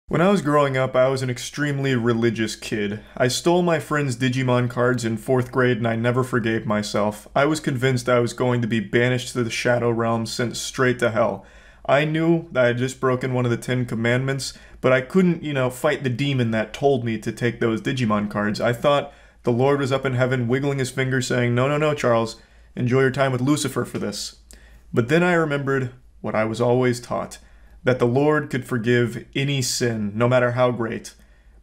When I was growing up, I was an extremely religious kid. I stole my friend's Digimon cards in 4th grade and I never forgave myself. I was convinced I was going to be banished to the Shadow Realm, sent straight to hell. I knew that I had just broken one of the 10 commandments, but I couldn't, fight the demon that told me to take those Digimon cards. I thought the Lord was up in heaven wiggling his finger saying, "No, no, no, Charles, enjoy your time with Lucifer for this." But then I remembered what I was always taught, that the Lord could forgive any sin, no matter how great.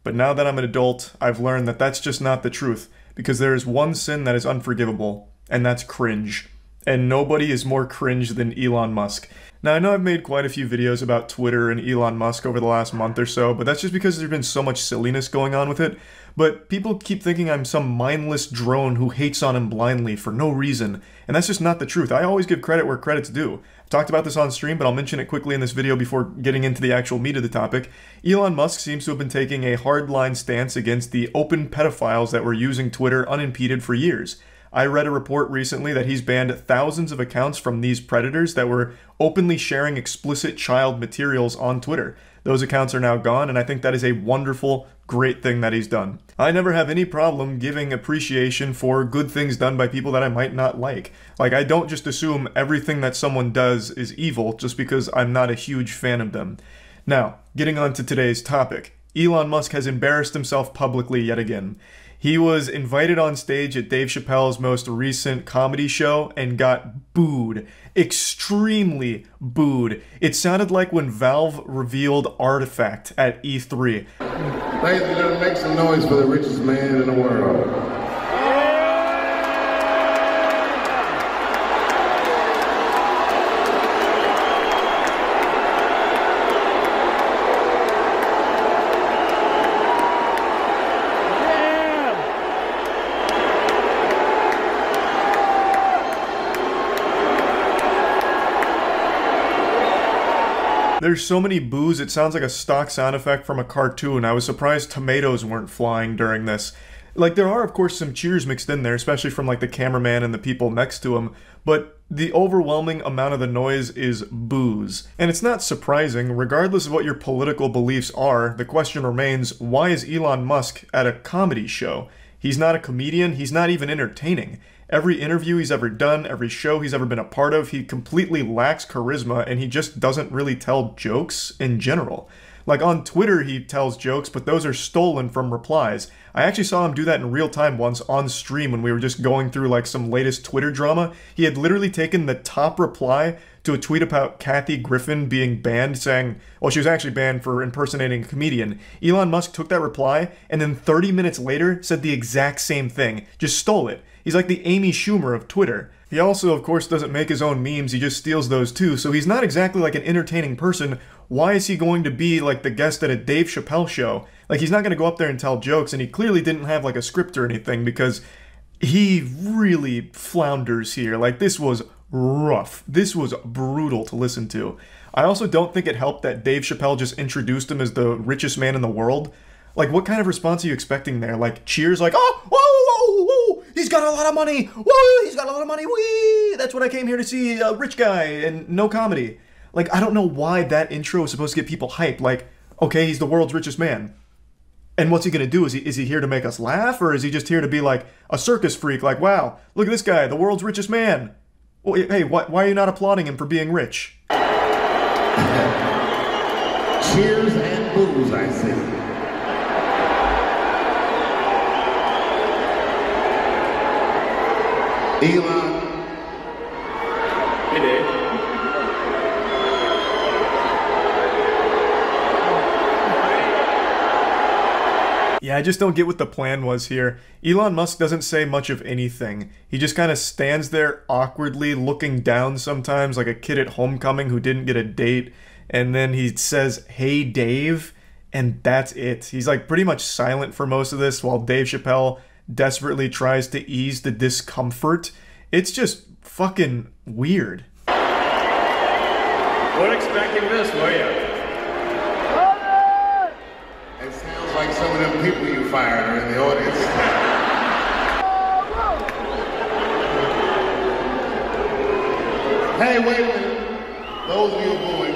But now that I'm an adult, I've learned that that's just not the truth, because there is one sin that is unforgivable, and that's cringe. And nobody is more cringe than Elon Musk. Now, I know I've made quite a few videos about Twitter and Elon Musk over the last month or so, but that's just because there's been so much silliness going on with it. But people keep thinking I'm some mindless drone who hates on him blindly for no reason, and that's just not the truth. I always give credit where credit's due. I've talked about this on stream, but I'll mention it quickly in this video before getting into the actual meat of the topic. Elon Musk seems to have been taking a hardline stance against the open pedophiles that were using Twitter unimpeded for years. I read a report recently that he's banned thousands of accounts from these predators that were openly sharing explicit child materials on Twitter. Those accounts are now gone, and I think that is a wonderful, great thing that he's done. I never have any problem giving appreciation for good things done by people that I might not like. Like, I don't just assume everything that someone does is evil just because I'm not a huge fan of them. Now, getting on to today's topic. Elon Musk has embarrassed himself publicly yet again. He was invited on stage at Dave Chappelle's most recent comedy show and got booed. Extremely booed. It sounded like when Valve revealed Artifact at E3. Ladies and gentlemen, make some noise for the richest man in the world. There's so many boos, it sounds like a stock sound effect from a cartoon. I was surprised tomatoes weren't flying during this. Like, there are, of course, some cheers mixed in there, especially from, like, the cameraman and the people next to him, but the overwhelming amount of the noise is boos. And it's not surprising, regardless of what your political beliefs are, the question remains, why is Elon Musk at a comedy show? He's not a comedian, he's not even entertaining. Every interview he's ever done, every show he's ever been a part of, he completely lacks charisma and he just doesn't really tell jokes in general. Like, on Twitter he tells jokes, but those are stolen from replies. I actually saw him do that in real time once on stream when we were just going through like some latest Twitter drama. He had literally taken the top reply to a tweet about Kathy Griffin being banned, saying, well, she was actually banned for impersonating a comedian. Elon Musk took that reply and then 30 minutes later said the exact same thing. Just stole it. He's like the Amy Schumer of Twitter. He also, of course, doesn't make his own memes, he just steals those too, so he's not exactly like an entertaining person. Why is he going to be like the guest at a Dave Chappelle show? Like, he's not going to go up there and tell jokes, and he clearly didn't have like a script or anything, because he really flounders here. Like, this was rough. This was brutal to listen to. I also don't think it helped that Dave Chappelle just introduced him as the richest man in the world. Like, what kind of response are you expecting there? Like, cheers like, oh, whoa, whoa, whoa, he's got a lot of money, whoa, he's got a lot of money, wee, that's what I came here to see, a rich guy, and no comedy. Like, I don't know why that intro is supposed to get people hyped. Like, okay, he's the world's richest man. And what's he gonna do? Is he here to make us laugh, or is he just here to be like a circus freak? Like, wow, look at this guy, the world's richest man. Well, hey, why are you not applauding him for being rich? Cheers and boos, I see. Elon. Hey, Dave. Yeah, I just don't get what the plan was here. Elon Musk doesn't say much of anything. He just kind of stands there awkwardly looking down sometimes like a kid at homecoming who didn't get a date. And then he says, "Hey, Dave," and that's it. He's like pretty much silent for most of this while Dave Chappelle desperately tries to ease the discomfort. It's just fucking weird. Weren't expecting this, were you? It sounds like some of them people you fired are in the audience. Hey, wait a minute. Those of you booing.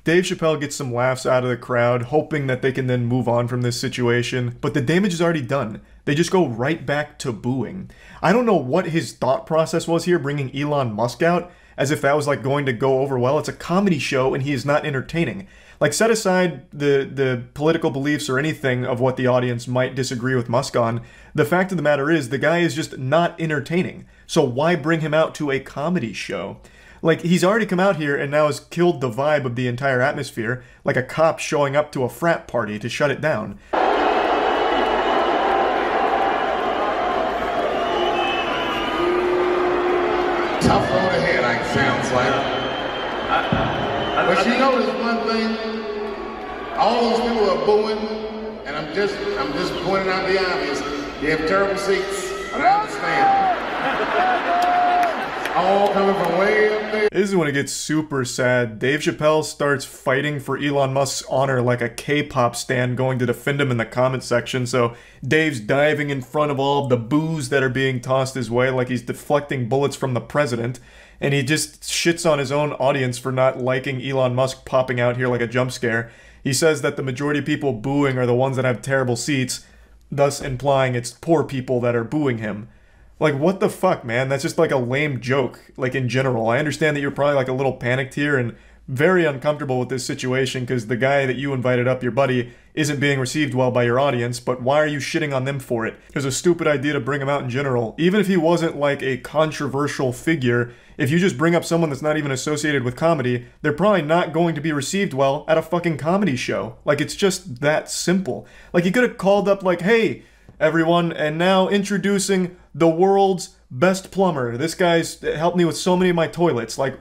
Dave Chappelle gets some laughs out of the crowd, hoping that they can then move on from this situation, but the damage is already done. They just go right back to booing. I don't know what his thought process was here, bringing Elon Musk out, as if that was like going to go over well. It's a comedy show and he is not entertaining. Like, set aside the political beliefs or anything of what the audience might disagree with Musk on. The fact of the matter is, the guy is just not entertaining. So why bring him out to a comedy show? Like, he's already come out here and now has killed the vibe of the entire atmosphere, like a cop showing up to a frat party to shut it down. Tough road ahead, like sounds like. But you notice one thing, all those people are booing, and I'm just pointing out the obvious. They have terrible seats, and I understand. It's all coming from way up there. This is when it gets super sad. Dave Chappelle starts fighting for Elon Musk's honor like a K-pop stan going to defend him in the comment section. So Dave's diving in front of all of the boos that are being tossed his way like he's deflecting bullets from the president. And he just shits on his own audience for not liking Elon Musk popping out here like a jump scare. He says that the majority of people booing are the ones that have terrible seats, thus implying it's poor people that are booing him. Like, what the fuck, man? That's just like a lame joke, like, in general. I understand that you're probably like a little panicked here and very uncomfortable with this situation because the guy that you invited up, your buddy, isn't being received well by your audience, but why are you shitting on them for it? It was a stupid idea to bring him out in general. Even if he wasn't like a controversial figure, if you just bring up someone that's not even associated with comedy, they're probably not going to be received well at a fucking comedy show. Like, it's just that simple. Like, he could have called up like, hey, everyone, and now introducing the world's best plumber. This guy's helped me with so many of my toilets. Like,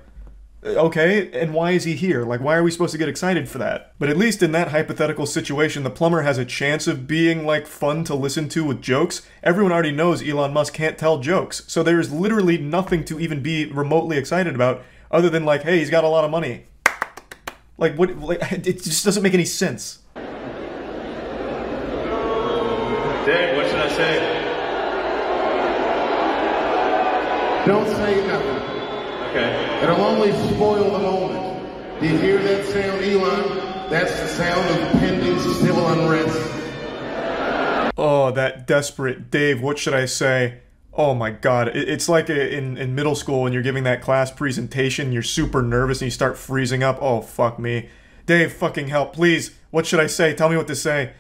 okay, and why is he here? Like, why are we supposed to get excited for that? But at least in that hypothetical situation, the plumber has a chance of being, like, fun to listen to with jokes. Everyone already knows Elon Musk can't tell jokes, so there's literally nothing to even be remotely excited about other than, like, hey, he's got a lot of money. Like, what? Like, it just doesn't make any sense. Dave, what should I say? Don't say nothing. Okay. It'll only spoil the moment. Do you hear that sound, Elon? That's the sound of pending civil unrest. Oh, that desperate Dave, what should I say? Oh my god, it's like in middle school when you're giving that class presentation, you're super nervous and you start freezing up. Oh, fuck me. Dave, fucking help, please. What should I say? Tell me what to say.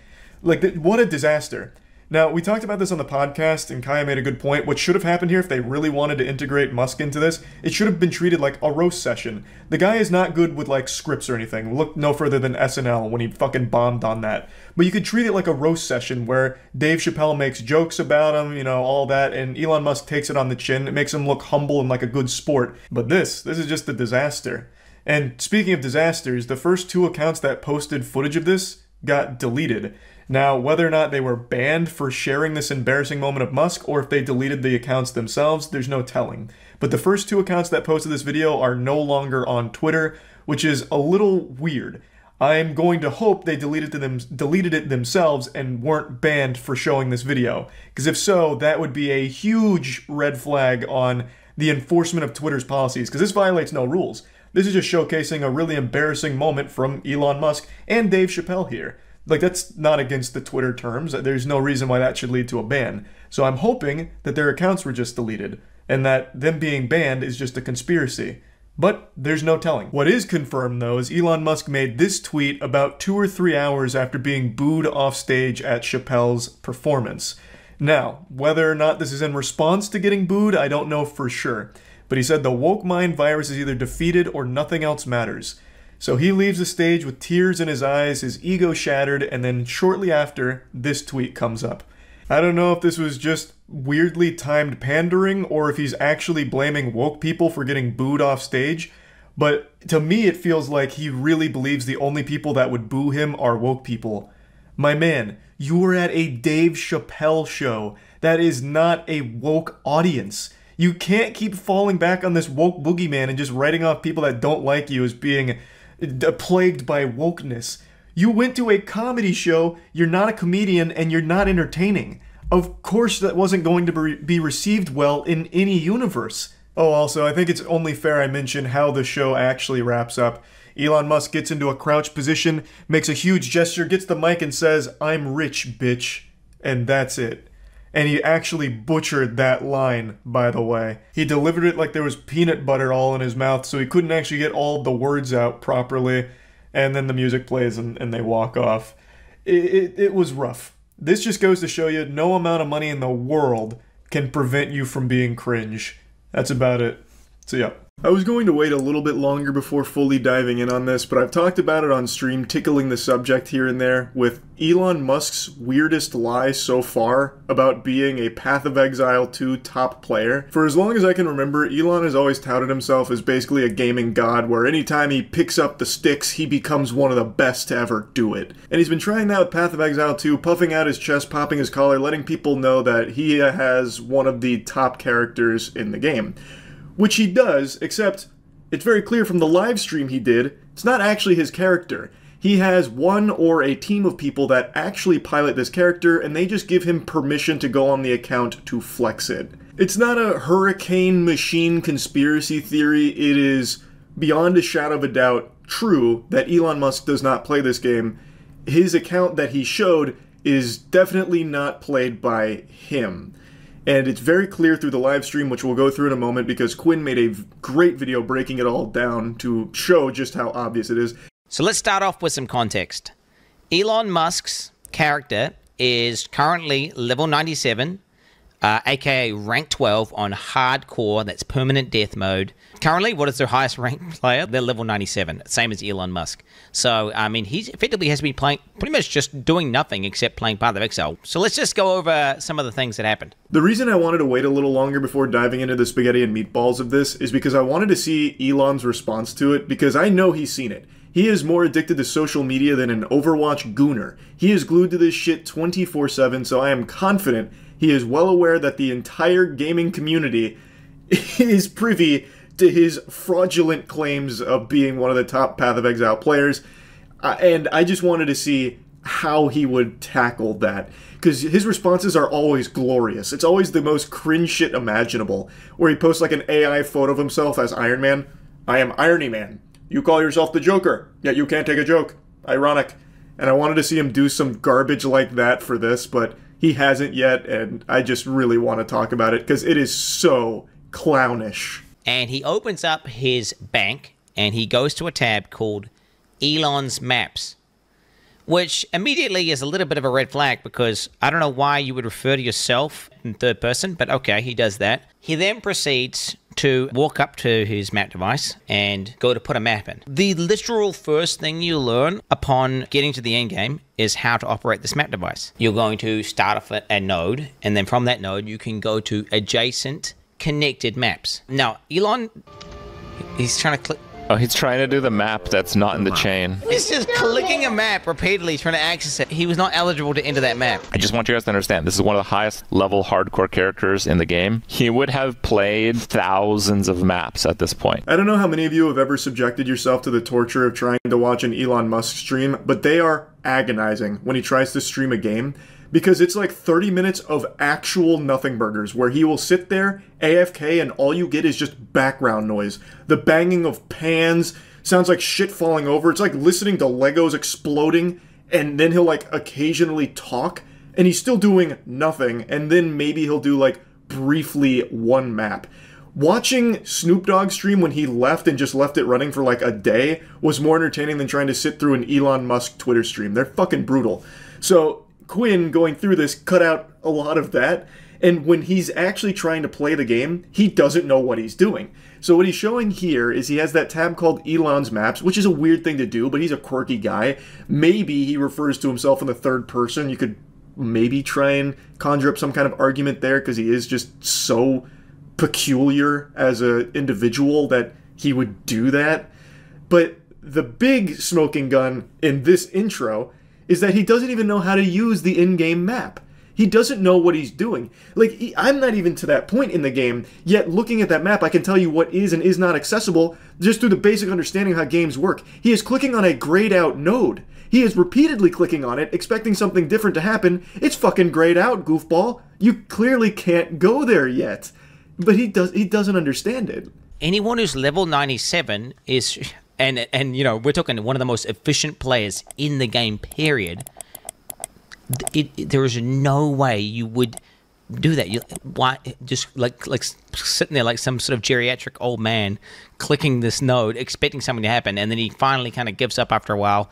Like, what a disaster. Now, we talked about this on the podcast, and Kaya made a good point. What should have happened here if they really wanted to integrate Musk into this, it should have been treated like a roast session. The guy is not good with, like, scripts or anything. Look no further than SNL when he fucking bombed on that. But you could treat it like a roast session where Dave Chappelle makes jokes about him, you know, all that, and Elon Musk takes it on the chin. It makes him look humble and like a good sport. But this is just a disaster. And speaking of disasters, the first 2 accounts that posted footage of this got deleted. Now, whether or not they were banned for sharing this embarrassing moment of Musk, or if they deleted the accounts themselves, there's no telling. But the first 2 accounts that posted this video are no longer on Twitter, which is a little weird. I'm going to hope they deleted it themselves and weren't banned for showing this video. Because if so, that would be a huge red flag on the enforcement of Twitter's policies, because this violates no rules. This is just showcasing a really embarrassing moment from Elon Musk and Dave Chappelle here. Like, that's not against the Twitter terms. There's no reason why that should lead to a ban. So I'm hoping that their accounts were just deleted, and that them being banned is just a conspiracy. But there's no telling. What is confirmed, though, is Elon Musk made this tweet about 2 or 3 hours after being booed off stage at Chappelle's performance. Now, whether or not this is in response to getting booed, I don't know for sure. But he said the woke mind virus is either defeated or nothing else matters. So he leaves the stage with tears in his eyes, his ego shattered, and then shortly after, this tweet comes up. I don't know if this was just weirdly timed pandering or if he's actually blaming woke people for getting booed off stage, but to me it feels like he really believes the only people that would boo him are woke people. My man, you were at a Dave Chappelle show. That is not a woke audience. You can't keep falling back on this woke boogeyman and just writing off people that don't like you as being plagued by wokeness. You went to a comedy show, you're not a comedian, and you're not entertaining. Of course that wasn't going to be received well in any universe. Oh, also, I think it's only fair I mention how the show actually wraps up. Elon Musk gets into a crouch position, makes a huge gesture, gets the mic and says, "I'm rich, bitch." And that's it. And he actually butchered that line, by the way. He delivered it like there was peanut butter all in his mouth, so he couldn't actually get all of the words out properly. And then the music plays and they walk off. It was rough. This just goes to show you no amount of money in the world can prevent you from being cringe. That's about it. So yeah. I was going to wait a little bit longer before fully diving in on this, but I've talked about it on stream, tickling the subject here and there, with Elon Musk's weirdest lie so far about being a Path of Exile 2 top player. For as long as I can remember, Elon has always touted himself as basically a gaming god, where anytime he picks up the sticks, he becomes one of the best to ever do it. And he's been trying that with Path of Exile 2, puffing out his chest, popping his collar, letting people know that he has one of the top characters in the game. Which he does, except it's very clear from the live stream he did, it's not actually his character. He has one or a team of people that actually pilot this character, and they just give him permission to go on the account to flex it. It's not a hurricane machine conspiracy theory, it is beyond a shadow of a doubt true that Elon Musk does not play this game. His account that he showed is definitely not played by him. And it's very clear through the live stream, which we'll go through in a moment, because Quinn made a great video breaking it all down to show just how obvious it is. So let's start off with some context. Elon Musk's character is currently level 97, aka rank 12 on hardcore, that's permanent death mode. Currently, what is their highest ranked player? They're level 97, same as Elon Musk. So, I mean, he effectively has been playing, pretty much just doing nothing except playing Path of Exile. So let's just go over some of the things that happened. The reason I wanted to wait a little longer before diving into the spaghetti and meatballs of this is because I wanted to see Elon's response to it, because I know he's seen it. He is more addicted to social media than an Overwatch gooner. He is glued to this shit 24/7, so I am confident he is well aware that the entire gaming community is privy to his fraudulent claims of being one of the top Path of Exile players, and I just wanted to see how he would tackle that, because his responses are always glorious. It's always the most cringe shit imaginable, where he posts like an AI photo of himself as Iron Man. "I am Irony Man. You call yourself the Joker, yet you can't take a joke. Ironic." And I wanted to see him do some garbage like that for this, but he hasn't yet, and I just really want to talk about it, because it is so clownish. And he opens up his bank, and he goes to a tab called Elon's Maps, which immediately is a little bit of a red flag, because I don't know why you would refer to yourself in third person, but okay, he does that. He then proceeds to walk up to his map device and go to put a map in. The literal first thing you learn upon getting to the end game is how to operate this map device. You're going to start off at a node, and then from that node you can go to adjacent connected maps. Now, Elon, he's trying to click. Oh, he's trying to do the map that's not in the chain. He's just clicking a map repeatedly, trying to access it. He was not eligible to enter that map. I just want you guys to understand, this is one of the highest level hardcore characters in the game. He would have played thousands of maps at this point. I don't know how many of you have ever subjected yourself to the torture of trying to watch an Elon Musk stream, but they are agonizing when he tries to stream a game, because it's like 30 minutes of actual nothing burgers where he will sit there AFK and all you get is just background noise. The banging of pans sounds like shit falling over. It's like listening to Legos exploding, and then he'll like occasionally talk and he's still doing nothing, and then maybe he'll do like briefly one map. Watching Snoop Dogg stream when he left and just left it running for like a day was more entertaining than trying to sit through an Elon Musk Twitter stream. They're fucking brutal. So Quinn, going through this, cut out a lot of that, and when he's actually trying to play the game, he doesn't know what he's doing. So what he's showing here is he has that tab called Elon's Maps, which is a weird thing to do, but he's a quirky guy. Maybe he refers to himself in the third person. You could maybe try and conjure up some kind of argument there, because he is just so peculiar as an individual that he would do that. But the big smoking gun in this intro is that he doesn't even know how to use the in-game map. He doesn't know what he's doing. Like, I'm not even to that point in the game, yet looking at that map, I can tell you what is and is not accessible just through the basic understanding of how games work. He is clicking on a grayed out node. He is repeatedly clicking on it, expecting something different to happen. It's fucking grayed out, goofball. You clearly can't go there yet. But he doesn't understand it. Anyone who's level 97 is, and you know, we're talking one of the most efficient players in the game, period. There is no way you would do that. Why just like sitting there like some sort of geriatric old man clicking this node, expecting something to happen, and then he finally kind of gives up after a while,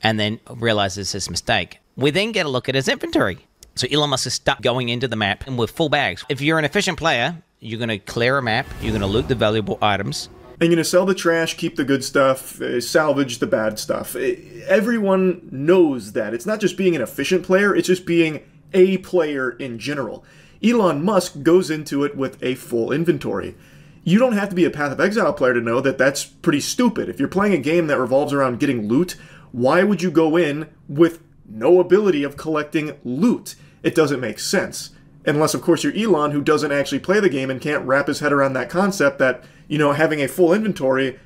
and then realizes his mistake. We then get a look at his inventory. So Elon Musk is stuck going into the map and with full bags. If you're an efficient player, you're going to clear a map, you're going to loot the valuable items. And you're going to sell the trash, keep the good stuff, salvage the bad stuff. Everyone knows that. It's not just being an efficient player, it's just being a player in general. Elon Musk goes into it with a full inventory. You don't have to be a Path of Exile player to know that that's pretty stupid. If you're playing a game that revolves around getting loot, why would you go in with no ability of collecting loot? It doesn't make sense. Unless, of course, you're Elon, who doesn't actually play the game and can't wrap his head around that concept that, you know, having a full inventory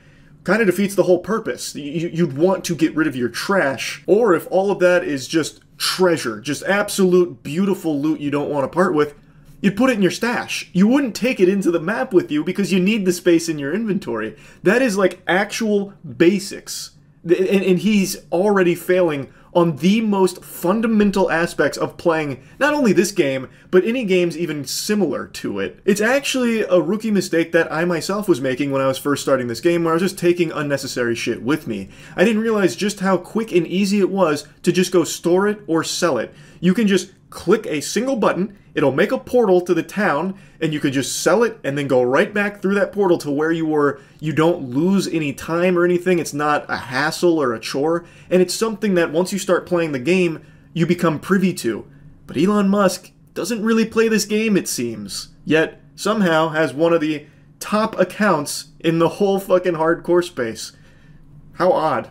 kind of defeats the whole purpose. You'd want to get rid of your trash. Or if all of that is just treasure, just absolute beautiful loot you don't want to part with, you'd put it in your stash. You wouldn't take it into the map with you because you need the space in your inventory. That is like actual basics. And he's already failing on the most fundamental aspects of playing not only this game, but any games even similar to it. It's actually a rookie mistake that I myself was making when I was first starting this game, where I was just taking unnecessary shit with me. I didn't realize just how quick and easy it was to just go store it or sell it. You can just click a single button, it'll make a portal to the town, and you can just sell it and then go right back through that portal to where you were. You don't lose any time or anything. It's not a hassle or a chore, and it's something that once you start playing the game, you become privy to. But Elon Musk doesn't really play this game, it seems, yet somehow has one of the top accounts in the whole fucking hardcore space. How odd.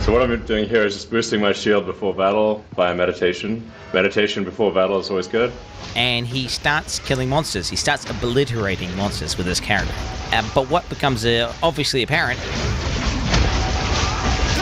So what I'm doing here is just boosting my shield before battle via meditation. Meditation before battle is always good. And he starts killing monsters. He starts obliterating monsters with his character. But what becomes obviously apparent...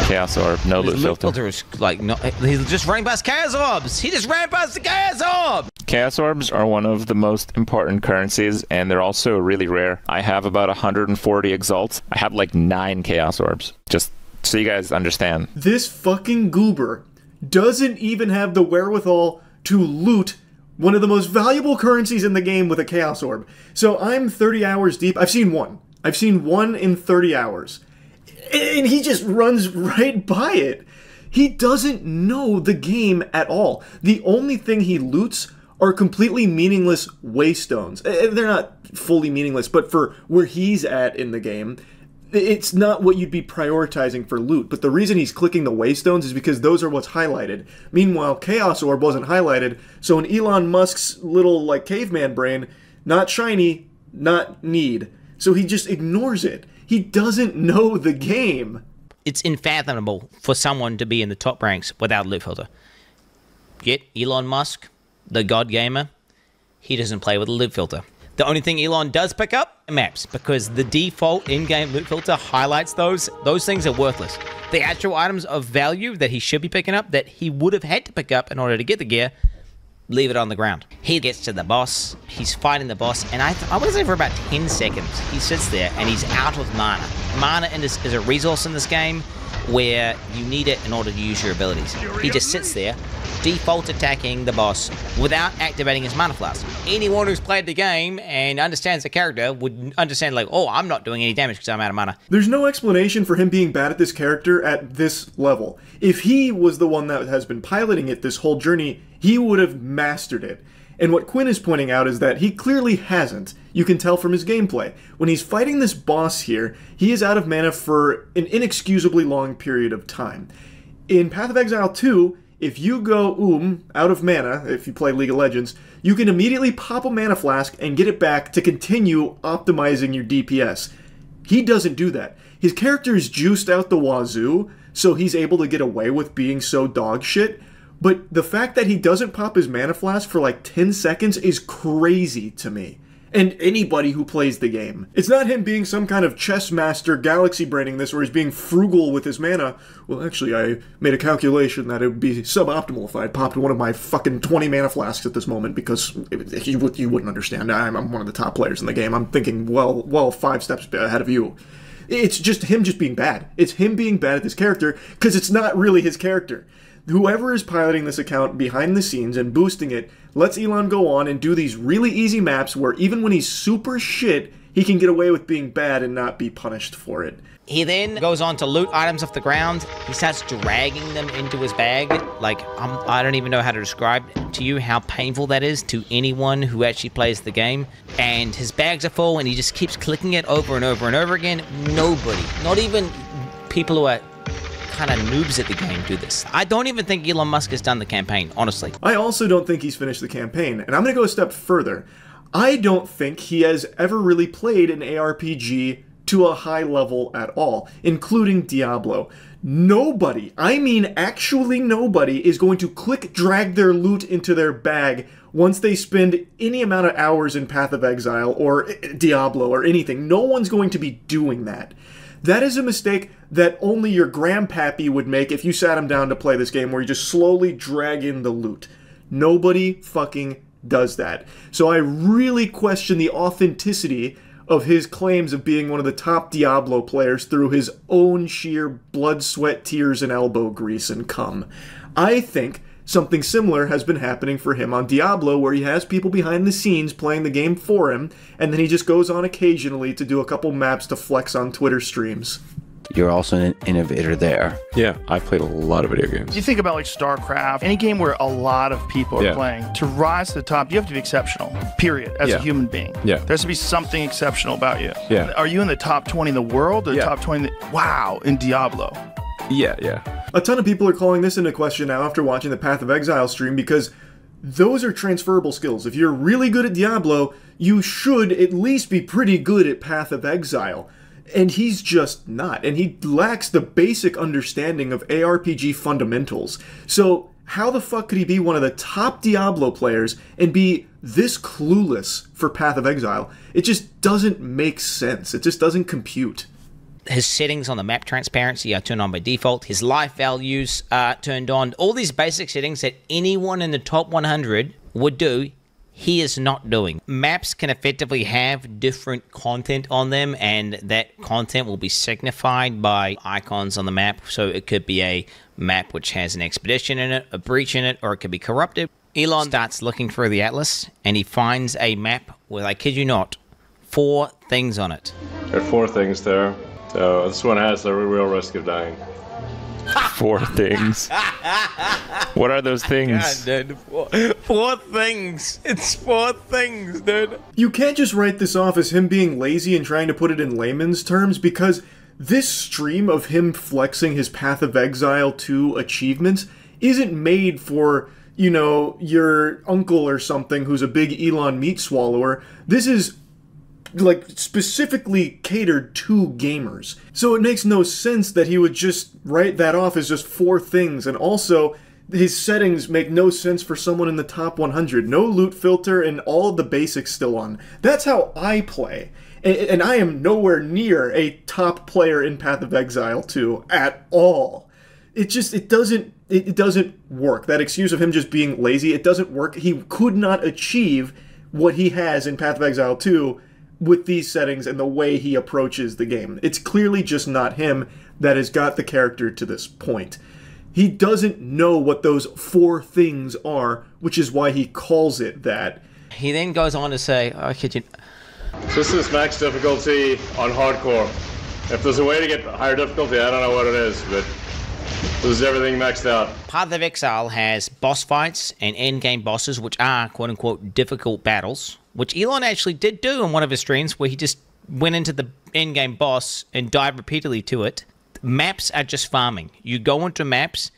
Chaos Orb, no loot filter. Is like, no, he's just running past Chaos Orbs! He just ran past the Chaos Orb! Chaos Orbs are one of the most important currencies, and they're also really rare. I have about 140 Exalts. I have like 9 Chaos Orbs. Just so you guys understand. This fucking goober doesn't even have the wherewithal to loot one of the most valuable currencies in the game with a Chaos Orb. So I'm 30 hours deep. I've seen one. I've seen one in 30 hours. And he just runs right by it. He doesn't know the game at all. The only thing he loots are completely meaningless waystones. They're not fully meaningless, but for where he's at in the game, it's not what you'd be prioritizing for loot. But the reason he's clicking the waystones is because those are what's highlighted. Meanwhile, Chaos Orb wasn't highlighted, so in Elon Musk's little, like, caveman brain, not shiny, not need. So he just ignores it. He doesn't know the game. It's unfathomable for someone to be in the top ranks without a loot filter. Yet, Elon Musk, the god gamer, he doesn't play with a loot filter. The only thing Elon does pick up are maps, because the default in-game loot filter highlights those. Those things are worthless. The actual items of value that he should be picking up, that he would have had to pick up in order to get the gear, leave it on the ground. He gets to the boss, he's fighting the boss, and I want to say for about 10 seconds, he sits there and he's out of mana. Mana is a resource in this game where you need it in order to use your abilities. He just sits there, default attacking the boss without activating his mana flask. Anyone who's played the game and understands the character would understand, like, oh, I'm not doing any damage because I'm out of mana. There's no explanation for him being bad at this character at this level. If he was the one that has been piloting it this whole journey, he would have mastered it. And what Quinn is pointing out is that he clearly hasn't. You can tell from his gameplay. When he's fighting this boss here, he is out of mana for an inexcusably long period of time. In Path of Exile 2, if you go out of mana, if you play League of Legends, you can immediately pop a mana flask and get it back to continue optimizing your DPS. He doesn't do that. His character is juiced out the wazoo, so he's able to get away with being so dog shit. But the fact that he doesn't pop his mana flask for like 10 seconds is crazy to me. and anybody who plays the game. It's not him being some kind of chess master galaxy braining this, where he's being frugal with his mana. Well, actually, I made a calculation that it would be suboptimal if I had popped one of my fucking 20 mana flasks at this moment, because you wouldn't understand. I'm one of the top players in the game. I'm thinking, well, 5 steps ahead of you. It's just him just being bad. It's him being bad at this character, because it's not really his character. Whoever is piloting this account behind the scenes and boosting it lets Elon go on and do these really easy maps where even when he's super shit, he can get away with being bad and not be punished for it. He then goes on to loot items off the ground. He starts dragging them into his bag. Like, I don't even know how to describe to you how painful that is to anyone who actually plays the game. And his bags are full, and he just keeps clicking it over and over and over again. Nobody, not even people who are kind of noobs at the game, do this. I don't even think Elon Musk has done the campaign, honestly. I also don't think he's finished the campaign, and I'm going to go a step further. I don't think he has ever really played an ARPG to a high level at all, including Diablo. Nobody, I mean actually nobody, is going to drag their loot into their bag once they spend any amount of hours in Path of Exile or Diablo or anything. No one's going to be doing that. That is a mistake that only your grandpappy would make if you sat him down to play this game, where you just slowly drag in the loot. Nobody fucking does that. So I really question the authenticity of his claims of being one of the top Diablo players through his own sheer blood, sweat, tears, and elbow grease and cum. I think something similar has been happening for him on Diablo, where he has people behind the scenes playing the game for him, and then he just goes on occasionally to do a couple maps to flex on Twitter streams. You're also an innovator there. Yeah, I've played a lot of video games. You think about like StarCraft, any game where a lot of people are playing. To rise to the top, you have to be exceptional, period, as a human being. Yeah. There has to be something exceptional about you. Yeah. Are you in the top 20 in the world, or top 20 wow, in Diablo? Yeah. A ton of people are calling this into question now after watching the Path of Exile stream, because those are transferable skills. If you're really good at Diablo, you should at least be pretty good at Path of Exile. And he's just not. And he lacks the basic understanding of ARPG fundamentals. So how the fuck could he be one of the top Diablo players and be this clueless for Path of Exile? It just doesn't make sense. It just doesn't compute. His settings on the map transparency are turned on by default. His life values are turned on. All these basic settings that anyone in the top 100 would do, he is not doing. Maps can effectively have different content on them, and that content will be signified by icons on the map. So it could be a map which has an expedition in it, a breach in it, or it could be corrupted. Elon starts looking through the atlas, and he finds a map with, I kid you not, 4 things on it. There are 4 things there. So this one has a real risk of dying. 4 things. What are those things? God, dude. 4 things. It's 4 things, dude. You can't just write this off as him being lazy and trying to put it in layman's terms, because this stream of him flexing his Path of Exile 2 achievements isn't made for, you know, your uncle or something who's a big Elon meat swallower. This is like specifically catered to gamers. So it makes no sense that he would just write that off as just 4 things. And also, his settings make no sense for someone in the top 100. No loot filter and all of the basics still on. That's how I play. And I am nowhere near a top player in Path of Exile 2 at all. It doesn't work. That excuse of him just being lazy, it doesn't work. He could not achieve what he has in Path of Exile 2 with these settings and the way he approaches the game. It's clearly just not him that has got the character to this point. He doesn't know what those 4 things are, which is why he calls it that. He then goes on to say, oh, kid you... This is max difficulty on hardcore. If there's a way to get higher difficulty, I don't know what it is, but this is everything maxed out. Path of Exile has boss fights and endgame bosses, which are quote-unquote difficult battles, which Elon actually did do in one of his streams, where he just went into the endgame boss and died repeatedly to it. Maps are just farming. You go into maps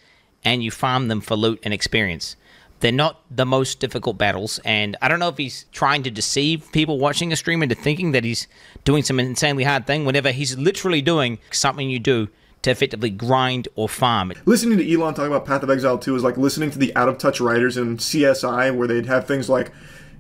and you farm them for loot and experience. They're not the most difficult battles, and I don't know if he's trying to deceive people watching a stream into thinking that he's doing some insanely hard thing, whenever he's literally doing something you do to effectively grind or farm. Listening to Elon talk about Path of Exile 2 is like listening to the out-of-touch writers in CSI, where they'd have things like,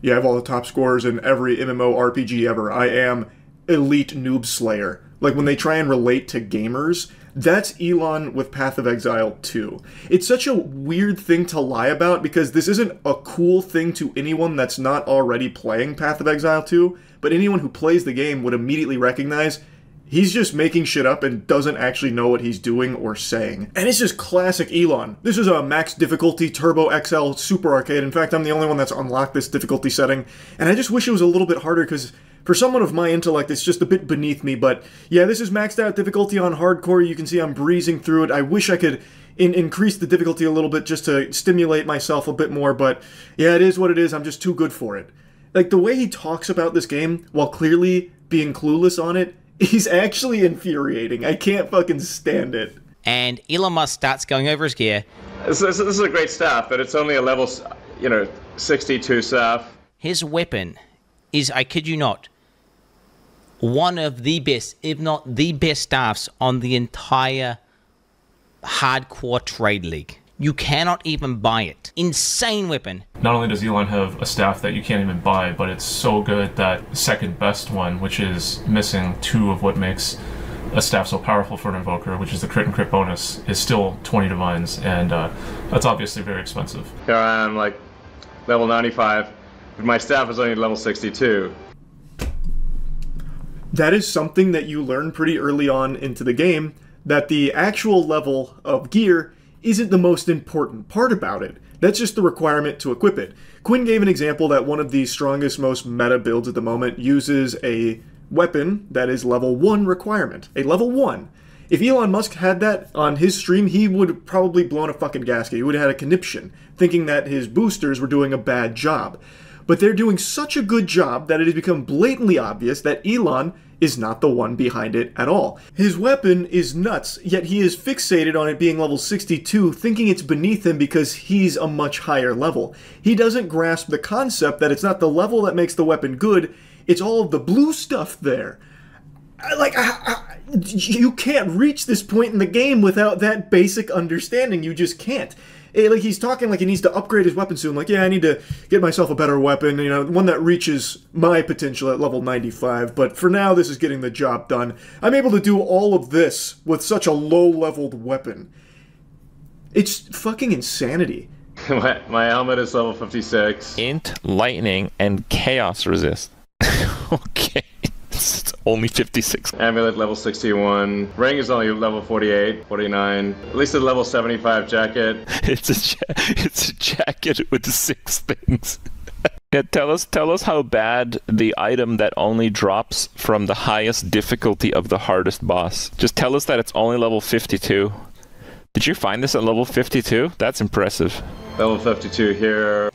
yeah, I have all the top scores in every MMORPG ever. I am elite noob slayer. Like, when they try and relate to gamers, that's Elon with Path of Exile 2. It's such a weird thing to lie about because this isn't a cool thing to anyone that's not already playing Path of Exile 2, but anyone who plays the game would immediately recognize he's just making shit up and doesn't actually know what he's doing or saying. And it's just classic Elon. This is a max difficulty Turbo XL Super Arcade. In fact, I'm the only one that's unlocked this difficulty setting, and I just wish it was a little bit harder because for someone of my intellect, it's just a bit beneath me, but yeah, this is maxed out difficulty on hardcore. You can see I'm breezing through it. I wish I could increase the difficulty a little bit just to stimulate myself a bit more, but yeah, it is what it is. I'm just too good for it. Like, the way he talks about this game, while clearly being clueless on it, is actually infuriating. I can't fucking stand it. And Elon Musk starts going over his gear. This is a great staff, but it's only a level, 62 staff. His weapon is, I kid you not, one of the best, if not the best staffs on the entire hardcore trade league. You cannot even buy it. Insane weapon. Not only does Elon have a staff that you can't even buy, but it's so good that the second best one, which is missing 2 of what makes a staff so powerful for an invoker, which is the crit and crit bonus, is still 20 divines, and that's obviously very expensive. Here I am, like, level 95, but my staff is only level 62. That is something that you learn pretty early on into the game, that the actual level of gear isn't the most important part about it. That's just the requirement to equip it. Quinn gave an example that one of the strongest, most meta builds at the moment uses a weapon that is level 1 requirement. A level 1. If Elon Musk had that on his stream, he would have probably blown a fucking gasket. He would have had a conniption, thinking that his boosters were doing a bad job. But they're doing such a good job that it has become blatantly obvious that Elon is not the one behind it at all. His weapon is nuts, yet he is fixated on it being level 62, thinking it's beneath him because he's a much higher level. He doesn't grasp the concept that it's not the level that makes the weapon good, it's all of the blue stuff there. You can't reach this point in the game without that basic understanding. You just can't. Like, he's talking like he needs to upgrade his weapon soon. Like, yeah, I need to get myself a better weapon, one that reaches my potential at level 95. But for now, this is getting the job done. I'm able to do all of this with such a low-leveled weapon. It's fucking insanity. My helmet is level 56. Int, lightning, and chaos resist. Okay. It's only 56. Amulet level 61. Ring is only level 48, 49. At least a level 75 jacket. It's a jacket with 6 things. Yeah, tell us how bad the item that only drops from the highest difficulty of the hardest boss. Just tell us that it's only level 52. Did you find this at level 52? That's impressive. Level 52 here.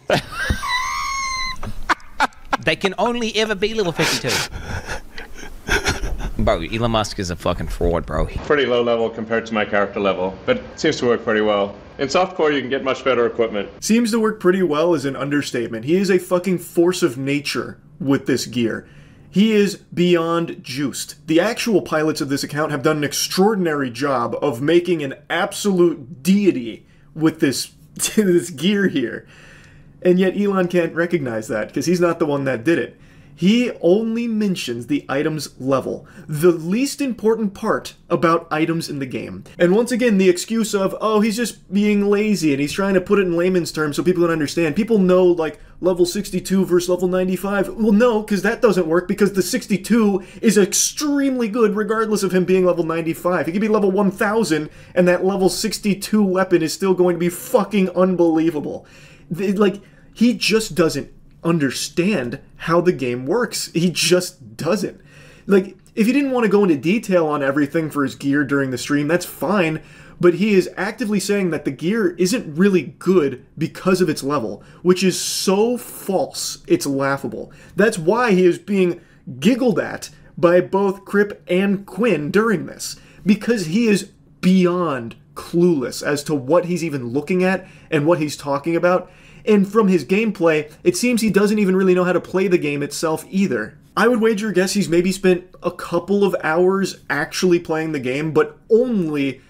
They can only ever be level 52. Bro, Elon Musk is a fucking fraud, bro. Pretty low level compared to my character level, but it seems to work pretty well. In softcore, you can get much better equipment. Seems to work pretty well is an understatement. He is a fucking force of nature with this gear. He is beyond juiced. The actual pilots of this account have done an extraordinary job of making an absolute deity with this, this gear here. And yet Elon can't recognize that because he's not the one that did it. He only mentions the item's level, the least important part about items in the game. And once again, the excuse of, oh, he's just being lazy and he's trying to put it in layman's terms so people can understand. People know, like, level 62 versus level 95. Well, no, because that doesn't work because the 62 is extremely good regardless of him being level 95. He could be level 1000 and that level 62 weapon is still going to be fucking unbelievable. Like, he just doesn't understand how the game works. He just doesn't. Like, if he didn't want to go into detail on everything for his gear during the stream, that's fine, but he is actively saying that the gear isn't really good because of its level, which is so false, it's laughable. That's why he is being giggled at by both Crip and Quinn during this, because he is beyond clueless as to what he's even looking at and what he's talking about. And from his gameplay, it seems he doesn't even really know how to play the game itself either. I would wager a guess he's maybe spent a couple of hours actually playing the game, but only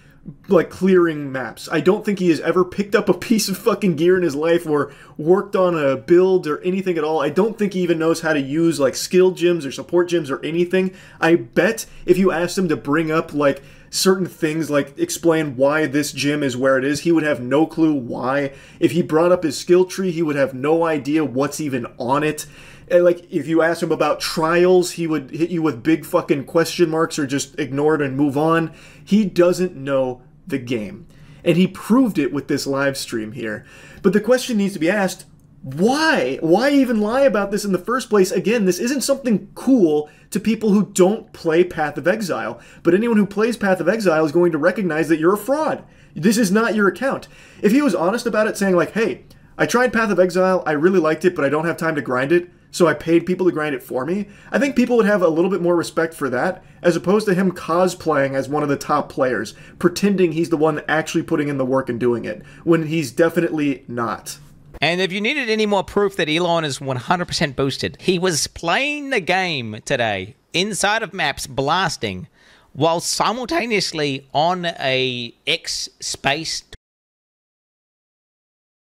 like clearing maps. I don't think he has ever picked up a piece of fucking gear in his life or worked on a build or anything at all. I don't think he even knows how to use like skill gems or support gems or anything. I bet if you asked him to bring up like certain things, like explain why this gem is where it is, he would have no clue why. If he brought up his skill tree, he would have no idea what's even on it. And like, if you ask him about trials, he would hit you with big fucking question marks or just ignore it and move on. He doesn't know the game. And he proved it with this live stream here. But the question needs to be asked, why? Why even lie about this in the first place? Again, this isn't something cool to people who don't play Path of Exile. But anyone who plays Path of Exile is going to recognize that you're a fraud. This is not your account. If he was honest about it, saying like, hey, I tried Path of Exile, I really liked it, but I don't have time to grind it, so I paid people to grind it for me, I think people would have a little bit more respect for that, as opposed to him cosplaying as one of the top players, pretending he's the one actually putting in the work and doing it, when he's definitely not. And if you needed any more proof that Elon is 100% boosted, he was playing the game today, inside of maps, blasting, while simultaneously on a X space.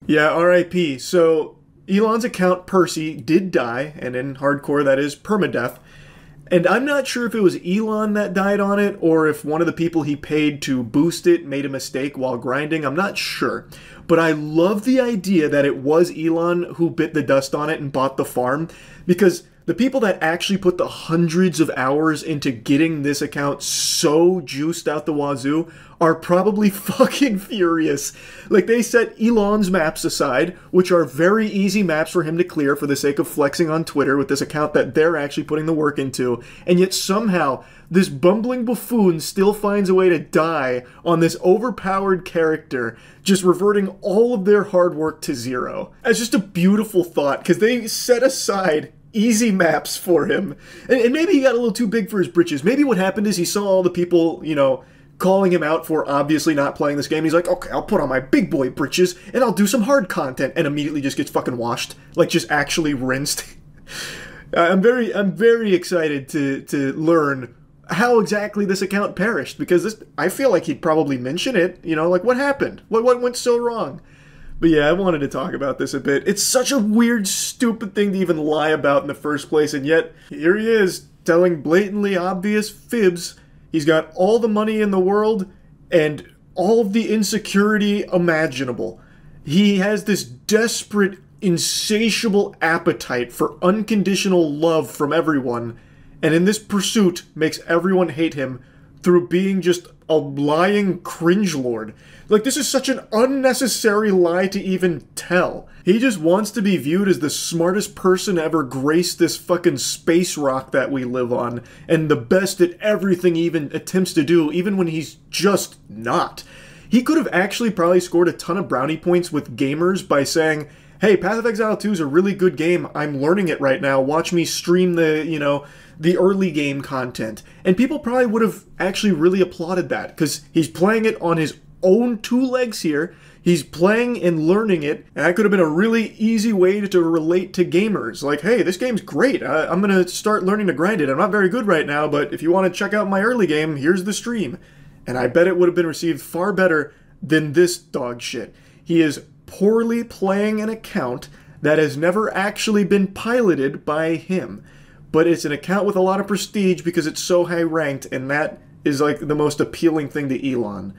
Yeah, RIP. So Elon's account, Percy, did die, and in hardcore that is permadeath. And I'm not sure if it was Elon that died on it, or if one of the people he paid to boost it made a mistake while grinding. I'm not sure. But I love the idea that it was Elon who bit the dust on it and bought the farm, because the people that actually put the hundreds of hours into getting this account so juiced out the wazoo are probably fucking furious. Like, they set Elon's maps aside, which are very easy maps for him to clear for the sake of flexing on Twitter with this account that they're actually putting the work into, and yet somehow this bumbling buffoon still finds a way to die on this overpowered character, just reverting all of their hard work to zero. It's just a beautiful thought, because they set aside easy maps for him. And maybe he got a little too big for his britches. Maybe what happened is he saw all the people, you know, calling him out for obviously not playing this game. He's like, okay, I'll put on my big boy britches and I'll do some hard content, and immediately just gets fucking washed. Like, just actually rinsed. I'm very excited to learn how exactly this account perished, because this, I feel like he'd probably mention it, you know, like, what happened? What went so wrong? But yeah, I wanted to talk about this a bit. It's such a weird, stupid thing to even lie about in the first place, and yet here he is, telling blatantly obvious fibs. He's got all the money in the world and all of the insecurity imaginable. He has this desperate, insatiable appetite for unconditional love from everyone, and in this pursuit makes everyone hate him through being just a lying cringe lord. Like, this is such an unnecessary lie to even tell. He just wants to be viewed as the smartest person to ever grace this fucking space rock that we live on, and the best at everything he even attempts to do, even when he's just not. He could have actually probably scored a ton of brownie points with gamers by saying, hey, Path of Exile 2 is a really good game, I'm learning it right now, watch me stream the, you know, the early game content. And people probably would have actually really applauded that, because he's playing it on his own two legs here. He's playing and learning it, and that could have been a really easy way to relate to gamers. Like, hey, this game's great. I'm going to start learning to grind it. I'm not very good right now, but if you want to check out my early game, here's the stream. And I bet it would have been received far better than this dog shit. He is poorly playing an account that has never actually been piloted by him. But it's an account with a lot of prestige because it's so high ranked, and that is like the most appealing thing to Elon.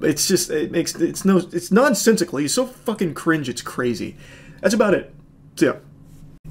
It's just, it's nonsensical. He's so fucking cringe, it's crazy. That's about it. So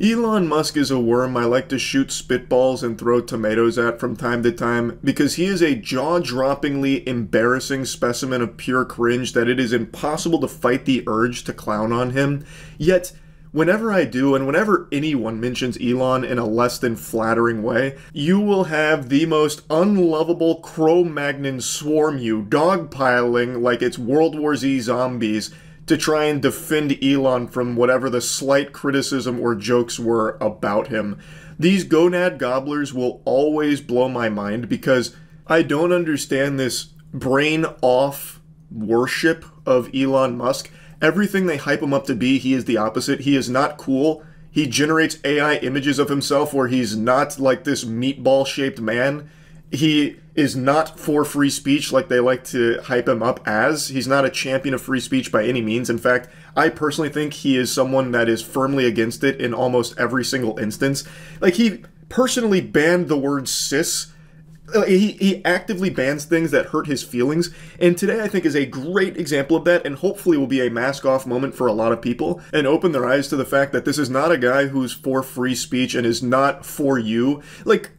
yeah. Elon Musk is a worm I like to shoot spitballs and throw tomatoes at from time to time, because he is a jaw-droppingly embarrassing specimen of pure cringe that it is impossible to fight the urge to clown on him. Yet, whenever I do, and whenever anyone mentions Elon in a less than flattering way, you will have the most unlovable Cro-Magnon swarm you, dogpiling like it's World War Z zombies, to try and defend Elon from whatever the slight criticism or jokes were about him. These gonad gobblers will always blow my mind, because I don't understand this brain-off worship of Elon Musk. Everything they hype him up to be, he is the opposite. He is not cool. He generates AI images of himself where he's not like this meatball-shaped man. He is not for free speech like they like to hype him up as. He's not a champion of free speech by any means. In fact, I personally think he is someone that is firmly against it in almost every single instance. Like, he personally banned the word cis. He actively bans things that hurt his feelings, and today I think is a great example of that, and hopefully will be a mask-off moment for a lot of people, and open their eyes to the fact that this is not a guy who's for free speech and is not for you. Like,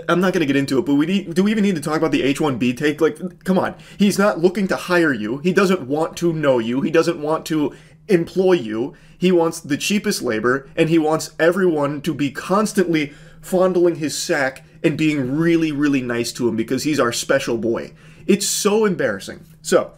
I'm not going to get into it, but do we even need to talk about the H-1B take? Like, come on. He's not looking to hire you. He doesn't want to know you. He doesn't want to employ you. He wants the cheapest labor, and he wants everyone to be constantly fondling his sack and being really, really nice to him because he's our special boy. It's so embarrassing. So,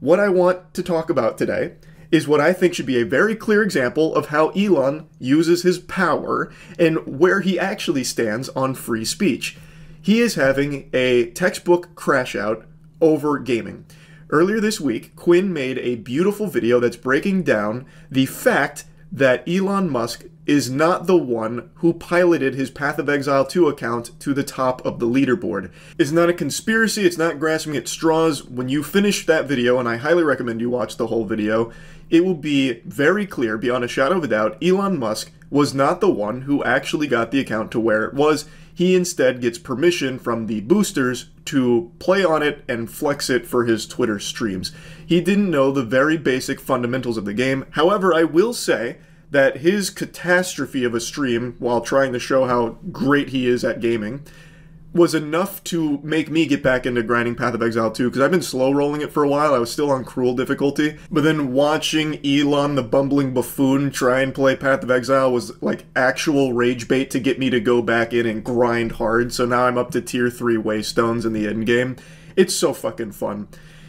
what I want to talk about today is what I think should be a very clear example of how Elon uses his power and where he actually stands on free speech. He is having a textbook crash out over gaming. Earlier this week, Quinn made a beautiful video that's breaking down the fact that Elon Musk is not the one who piloted his Path of Exile 2 account to the top of the leaderboard. It's not a conspiracy, it's not grasping at straws. When you finish that video, and I highly recommend you watch the whole video, it will be very clear, beyond a shadow of a doubt, Elon Musk was not the one who actually got the account to where it was. He instead gets permission from the boosters to play on it and flex it for his Twitter streams. He didn't know the very basic fundamentals of the game. However, I will say that his catastrophe of a stream, while trying to show how great he is at gaming, was enough to make me get back into grinding Path of Exile 2, because I've been slow rolling it for a while. I was still on cruel difficulty, but then watching Elon the bumbling buffoon try and play Path of Exile was like actual rage bait to get me to go back in and grind hard. So now I'm up to tier 3 waystones in the end game. It's so fucking fun.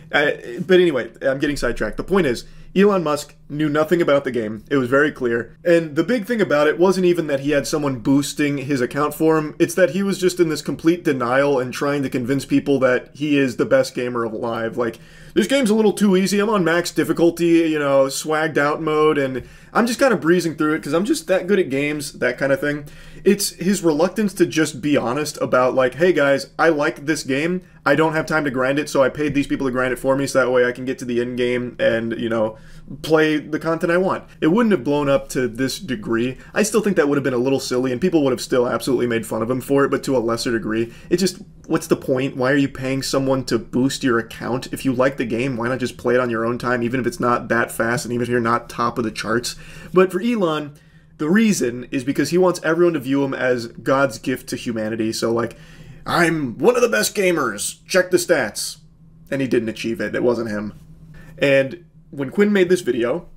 But anyway, I'm getting sidetracked. The point is, Elon Musk knew nothing about the game. It was very clear. And the big thing about it wasn't even that he had someone boosting his account for him. It's that he was just in this complete denial and trying to convince people that he is the best gamer alive. Like, this game's a little too easy. I'm on max difficulty, you know, swagged out mode, and I'm just kind of breezing through it because I'm just that good at games, that kind of thing. It's his reluctance to just be honest about, like, hey guys, I like this game. I don't have time to grind it, so I paid these people to grind it for me so that way I can get to the end game and, you know, play the content I want. It wouldn't have blown up to this degree. I still think that would have been a little silly, and people would have still absolutely made fun of him for it, but to a lesser degree. It just, what's the point? Why are you paying someone to boost your account? If you like the game, why not just play it on your own time, even if it's not that fast, and even if you're not top of the charts? But for Elon, the reason is because he wants everyone to view him as God's gift to humanity. So, like, I'm one of the best gamers, check the stats. And he didn't achieve it. It wasn't him. And when Quinn made this video,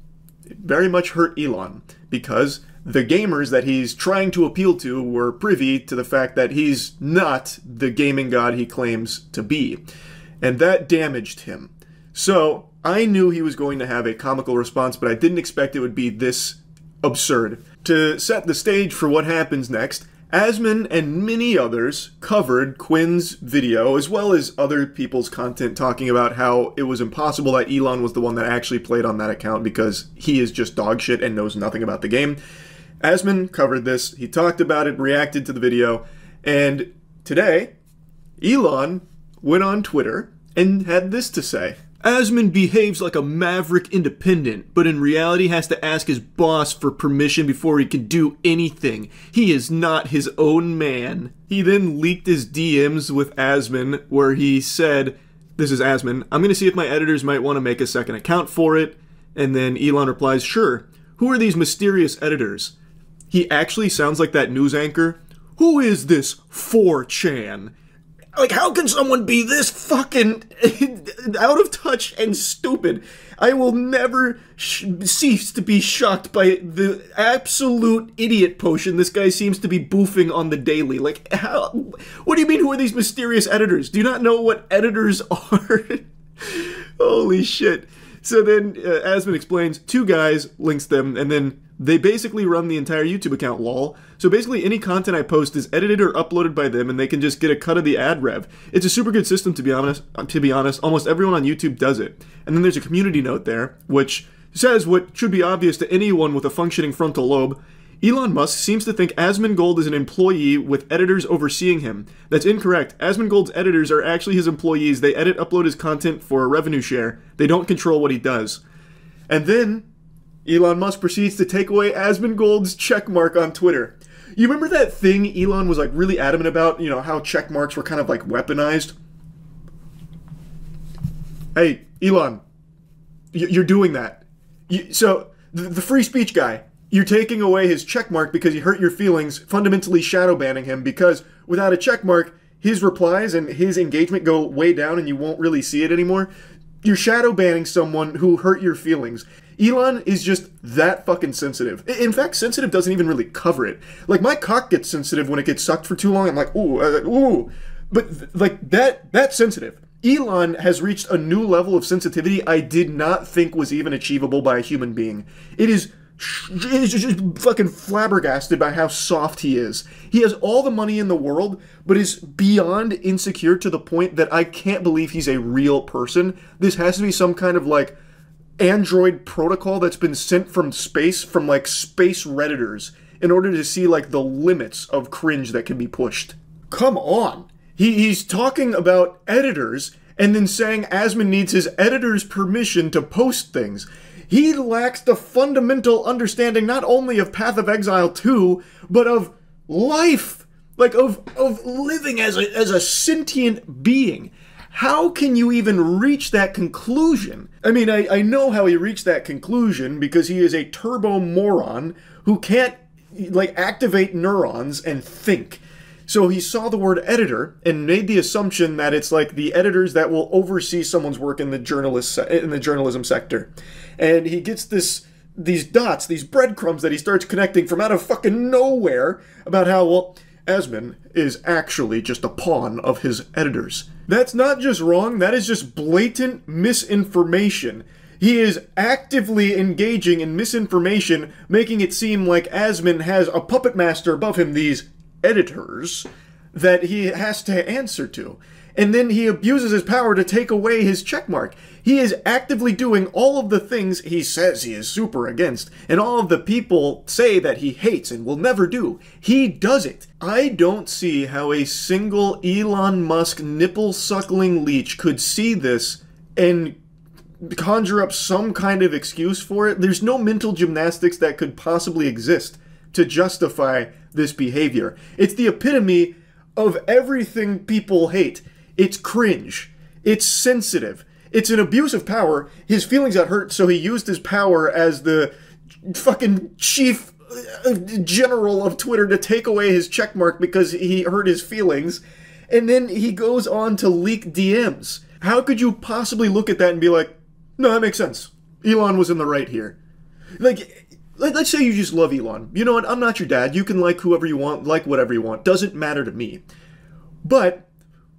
it very much hurt Elon, because the gamers that he's trying to appeal to were privy to the fact that he's not the gaming god he claims to be. And that damaged him. So I knew he was going to have a comical response, but I didn't expect it would be this absurd. To set the stage for what happens next, Asman and many others covered Quinn's video, as well as other people's content talking about how it was impossible that Elon was the one that actually played on that account because he is just dog shit and knows nothing about the game. Asman covered this, he talked about it, reacted to the video, and today, Elon went on Twitter and had this to say. Asman behaves like a maverick independent, but in reality has to ask his boss for permission before he can do anything. He is not his own man. He then leaked his DMs with Asman, where he said, this is Asman, I'm going to see if my editors might want to make a second account for it. And then Elon replies, sure. Who are these mysterious editors? He actually sounds like that news anchor. Who is this 4chan? Like, how can someone be this fucking out of touch and stupid? I will never cease to be shocked by the absolute idiot potion this guy seems to be boofing on the daily. Like, how? What do you mean, who are these mysterious editors? Do you not know what editors are? Holy shit. So then, Asman explains, 2 guys, links them, and then they basically run the entire YouTube account, lol. So basically any content I post is edited or uploaded by them, and they can just get a cut of the ad rev. It's a super good system, to be honest. Almost everyone on YouTube does it. And then there's a community note there, which says what should be obvious to anyone with a functioning frontal lobe. Elon Musk seems to think Asmongold is an employee with editors overseeing him. That's incorrect. Asmongold's editors are actually his employees. They upload his content for a revenue share. They don't control what he does. And then Elon Musk proceeds to take away Asmongold's checkmark on Twitter. You remember that thing Elon was like really adamant about, how checkmarks were kind of like weaponized? Hey, Elon, you're doing that. So the free speech guy, you're taking away his checkmark because he hurt your feelings, fundamentally shadow banning him, because without a checkmark, his replies and his engagement go way down and you won't really see it anymore. You're shadow banning someone who hurt your feelings. Elon is just that fucking sensitive. In fact, sensitive doesn't even really cover it. Like, my cock gets sensitive when it gets sucked for too long. I'm like, ooh. But, like, that's sensitive. Elon has reached a new level of sensitivity I did not think was even achievable by a human being. It is just fucking flabbergasted by how soft he is. He has all the money in the world, but is beyond insecure to the point that I can't believe he's a real person. This has to be some kind of, like, Android protocol that's been sent from space, from, like, space Redditors, in order to see, like, the limits of cringe that can be pushed. Come on! He's talking about editors, and then saying Asmon needs his editor's permission to post things. He lacks the fundamental understanding not only of Path of Exile 2, but of life. Like, of living as a sentient being. How can you even reach that conclusion? I mean, I know how he reached that conclusion, because he is a turbo moron who can't, like, activate neurons and think. So he saw the word editor and made the assumption that it's like the editors that will oversee someone's work in the journalism sector. And he gets these dots, these breadcrumbs that he starts connecting from out of fucking nowhere about how, well, Asmon is actually just a pawn of his editors. That's not just wrong, that is just blatant misinformation. He is actively engaging in misinformation, making it seem like Asmon has a puppet master above him, these editors, that he has to answer to. And then he abuses his power to take away his checkmark. He is actively doing all of the things he says he is super against, and all of the people say that he hates and will never do. He does it. I don't see how a single Elon Musk nipple-suckling leech could see this and conjure up some kind of excuse for it. There's no mental gymnastics that could possibly exist to justify this behavior. It's the epitome of everything people hate. It's cringe. It's sensitive. It's an abuse of power. His feelings got hurt, so he used his power as the fucking chief general of Twitter to take away his checkmark because he hurt his feelings. And then he goes on to leak DMs. How could you possibly look at that and be like, no, that makes sense. Elon was in the right here. Like, let's say you just love Elon. You know what? I'm not your dad. You can like whoever you want, like whatever you want. Doesn't matter to me. But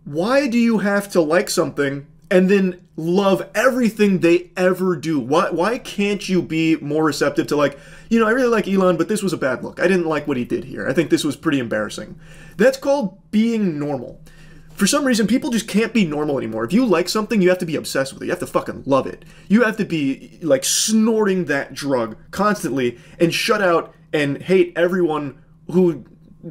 why do you have to like something and then love everything they ever do? Why can't you be more receptive to, like, I really like Elon, but this was a bad look. I didn't like what he did here. I think this was pretty embarrassing. That's called being normal. For some reason, people just can't be normal anymore. If you like something, you have to be obsessed with it. You have to fucking love it. You have to be, like, snorting that drug constantly and shut out and hate everyone who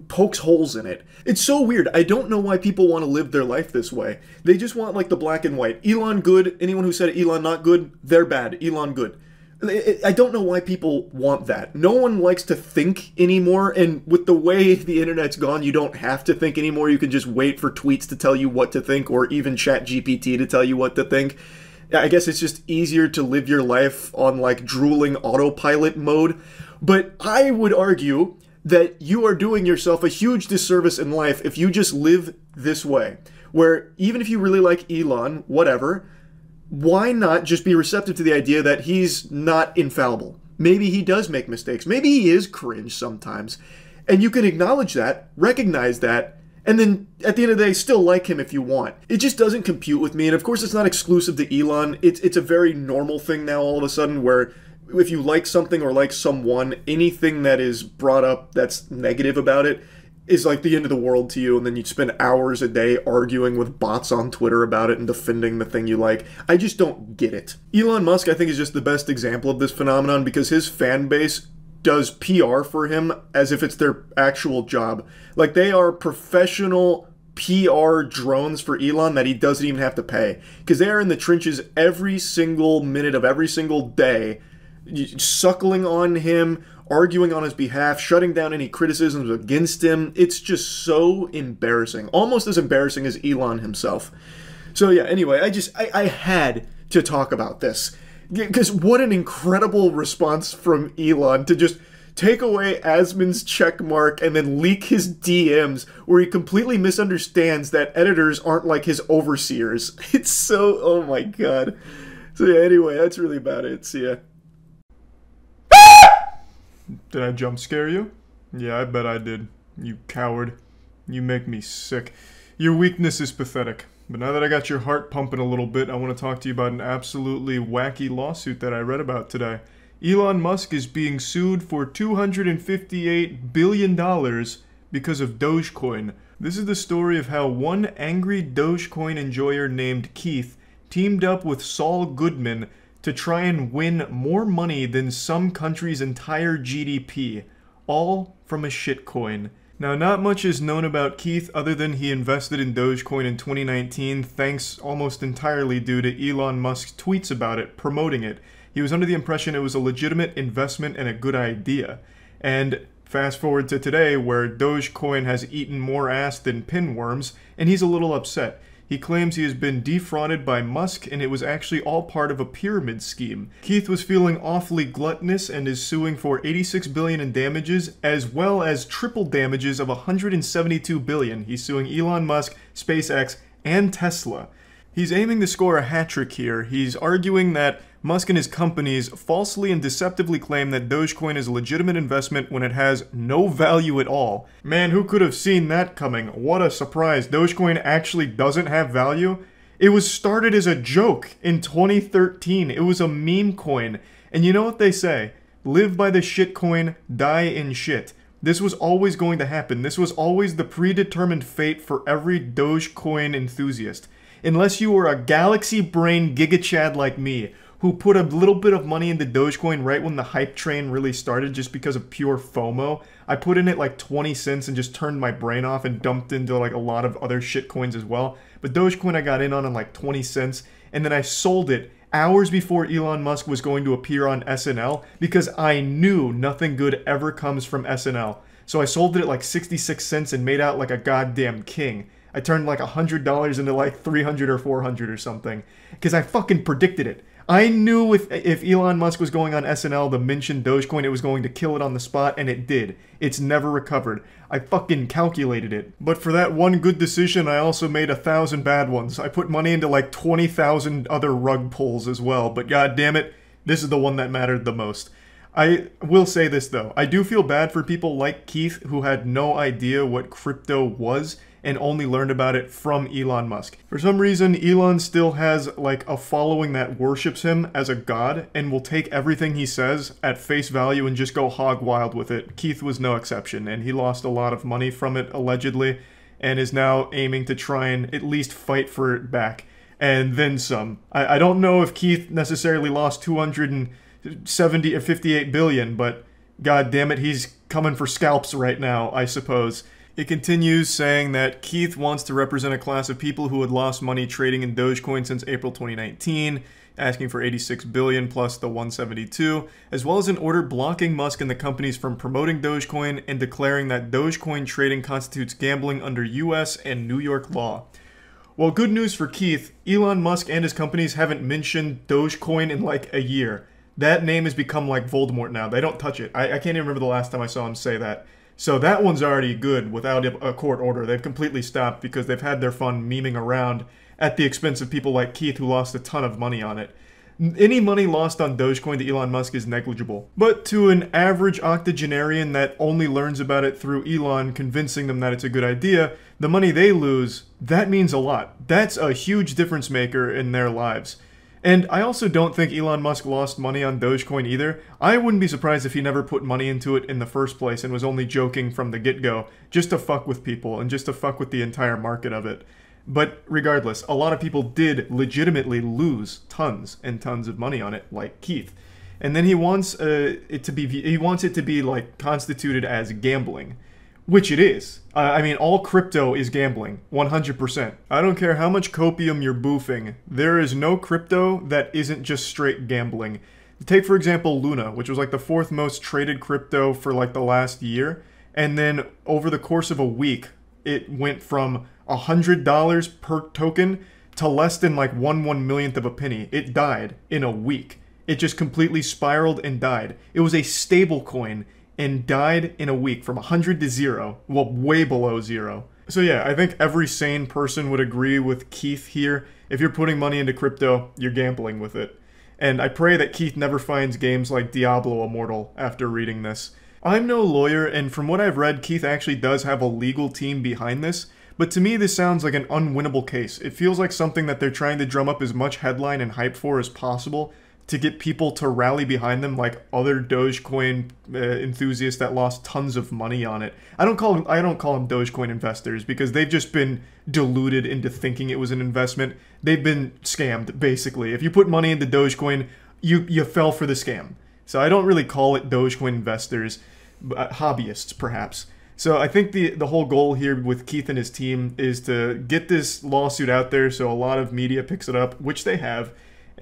pokes holes in it. It's so weird. I don't know why people want to live their life this way. They just want, like, the black and white. Elon good. Anyone who said Elon not good, they're bad. Elon good. I don't know why people want that. No one likes to think anymore, and with the way the internet's gone, you don't have to think anymore. You can just wait for tweets to tell you what to think, or even ChatGPT to tell you what to think. I guess it's just easier to live your life on, like, drooling autopilot mode. But I would argue that you are doing yourself a huge disservice in life if you just live this way, where even if you really like Elon, whatever, why not just be receptive to the idea that he's not infallible? Maybe he does make mistakes. Maybe he is cringe sometimes. And you can acknowledge that, recognize that, and then at the end of the day, still like him if you want. It just doesn't compute with me. And of course, it's not exclusive to Elon. It's a very normal thing now all of a sudden, where if you like something or like someone, anything that is brought up that's negative about it is like the end of the world to you, and then you spend hours a day arguing with bots on Twitter about it and defending the thing you like. I just don't get it. Elon Musk, I think, is just the best example of this phenomenon, because his fan base does PR for him as if it's their actual job. Like, they are professional PR drones for Elon that he doesn't even have to pay. Because they are in the trenches every single minute of every single day, suckling on him, arguing on his behalf, shutting down any criticisms against him. It's just so embarrassing. Almost as embarrassing as Elon himself. So yeah, anyway, I had to talk about this. Because what an incredible response from Elon to just take away Asmon's check mark and then leak his DMs where he completely misunderstands that editors aren't like his overseers. It's so, oh my god. So yeah, anyway, that's really about it. See ya. Did I jump scare you? Yeah, I bet I did. You coward. You make me sick. Your weakness is pathetic. But now that I got your heart pumping a little bit, I want to talk to you about an absolutely wacky lawsuit that I read about today. Elon Musk is being sued for $258 billion because of Dogecoin. This is the story of how one angry Dogecoin enjoyer named Keith teamed up with Saul Goodman to try and win more money than some country's entire GDP, all from a shitcoin. Now, not much is known about Keith other than he invested in Dogecoin in 2019, thanks almost entirely due to Elon Musk's tweets about it, promoting it. He was under the impression it was a legitimate investment and a good idea. And fast forward to today, where Dogecoin has eaten more ass than pinworms, and he's a little upset. He claims he has been defrauded by Musk, and it was actually all part of a pyramid scheme. Keith was feeling awfully gluttonous and is suing for $86 billion in damages, as well as triple damages of $172 billion. He's suing Elon Musk, SpaceX, and Tesla. He's aiming to score a hat trick here. He's arguing that Musk and his companies falsely and deceptively claim that Dogecoin is a legitimate investment when it has no value at all. Man, who could have seen that coming? What a surprise. Dogecoin actually doesn't have value? It was started as a joke in 2013. It was a meme coin. And you know what they say? Live by the shit coin, die in shit. This was always going to happen. This was always the predetermined fate for every Dogecoin enthusiast. Unless you were a galaxy brain gigachad like me, who put a little bit of money into Dogecoin right when the hype train really started just because of pure FOMO. I put in it like 20 cents and just turned my brain off and dumped into like a lot of other shit coins as well. But Dogecoin I got in on like 20 cents, and then I sold it hours before Elon Musk was going to appear on SNL because I knew nothing good ever comes from SNL. So I sold it at like 66 cents and made out like a goddamn king. I turned like $100 into like 300 or 400 or something because I fucking predicted it. I knew if Elon Musk was going on SNL to mention Dogecoin, it was going to kill it on the spot, and it did. It's never recovered. I fucking calculated it. But for that one good decision, I also made 1,000 bad ones. I put money into like 20,000 other rug pulls as well, but god damn it, this is the one that mattered the most. I will say this though, I do feel bad for people like Keith who had no idea what crypto was and only learned about it from Elon Musk. For some reason, Elon still has like a following that worships him as a god and will take everything he says at face value and just go hog wild with it. Keith was no exception, and he lost a lot of money from it allegedly and is now aiming to try and at least fight for it back. And then some. I don't know if Keith necessarily lost 270 or 58 billion, but god damn it, he's coming for scalps right now, I suppose. It continues saying that Keith wants to represent a class of people who had lost money trading in Dogecoin since April 2019, asking for 86 billion plus the 172, as well as an order blocking Musk and the companies from promoting Dogecoin and declaring that Dogecoin trading constitutes gambling under US and New York law. Well, good news for Keith, Elon Musk and his companies haven't mentioned Dogecoin in like a year. That name has become like Voldemort now. They don't touch it. I can't even remember the last time I saw him say that. So that one's already good without a court order. They've completely stopped because they've had their fun memeing around at the expense of people like Keith who lost a ton of money on it. Any money lost on Dogecoin to Elon Musk is negligible. But to an average octogenarian that only learns about it through Elon convincing them that it's a good idea, the money they lose, that means a lot. That's a huge difference maker in their lives. And I also don't think Elon Musk lost money on Dogecoin either. I wouldn't be surprised if he never put money into it in the first place and was only joking from the get-go, just to fuck with people and just to fuck with the entire market of it. But regardless, a lot of people did legitimately lose tons and tons of money on it, like Keith. and then he wants it to be like constituted as gambling, which it is. I mean, all crypto is gambling, 100%. I don't care how much copium you're boofing, there is no crypto that isn't just straight gambling. Take, for example, Luna, which was like the 4th most traded crypto for like the last year, and then over the course of a week, it went from $100 per token to less than like 1/1,000,000th of a penny. It died in a week. It just completely spiraled and died. It was a stable coin and died in a week from 100 to 0, well, way below 0. So yeah, I think every sane person would agree with Keith here. If you're putting money into crypto, you're gambling with it. And I pray that Keith never finds games like Diablo Immortal after reading this. I'm no lawyer, and from what I've read, Keith actually does have a legal team behind this, but to me this sounds like an unwinnable case. It feels like something that they're trying to drum up as much headline and hype for as possible, to get people to rally behind them like other Dogecoin enthusiasts that lost tons of money on it. I don't call them Dogecoin investors because they've just been deluded into thinking it was an investment. They've been scammed, basically. If you put money into Dogecoin, you fell for the scam. So I don't really call it Dogecoin investors, hobbyists perhaps. So I think the whole goal here with Keith and his team is to get this lawsuit out there so a lot of media picks it up, which they have.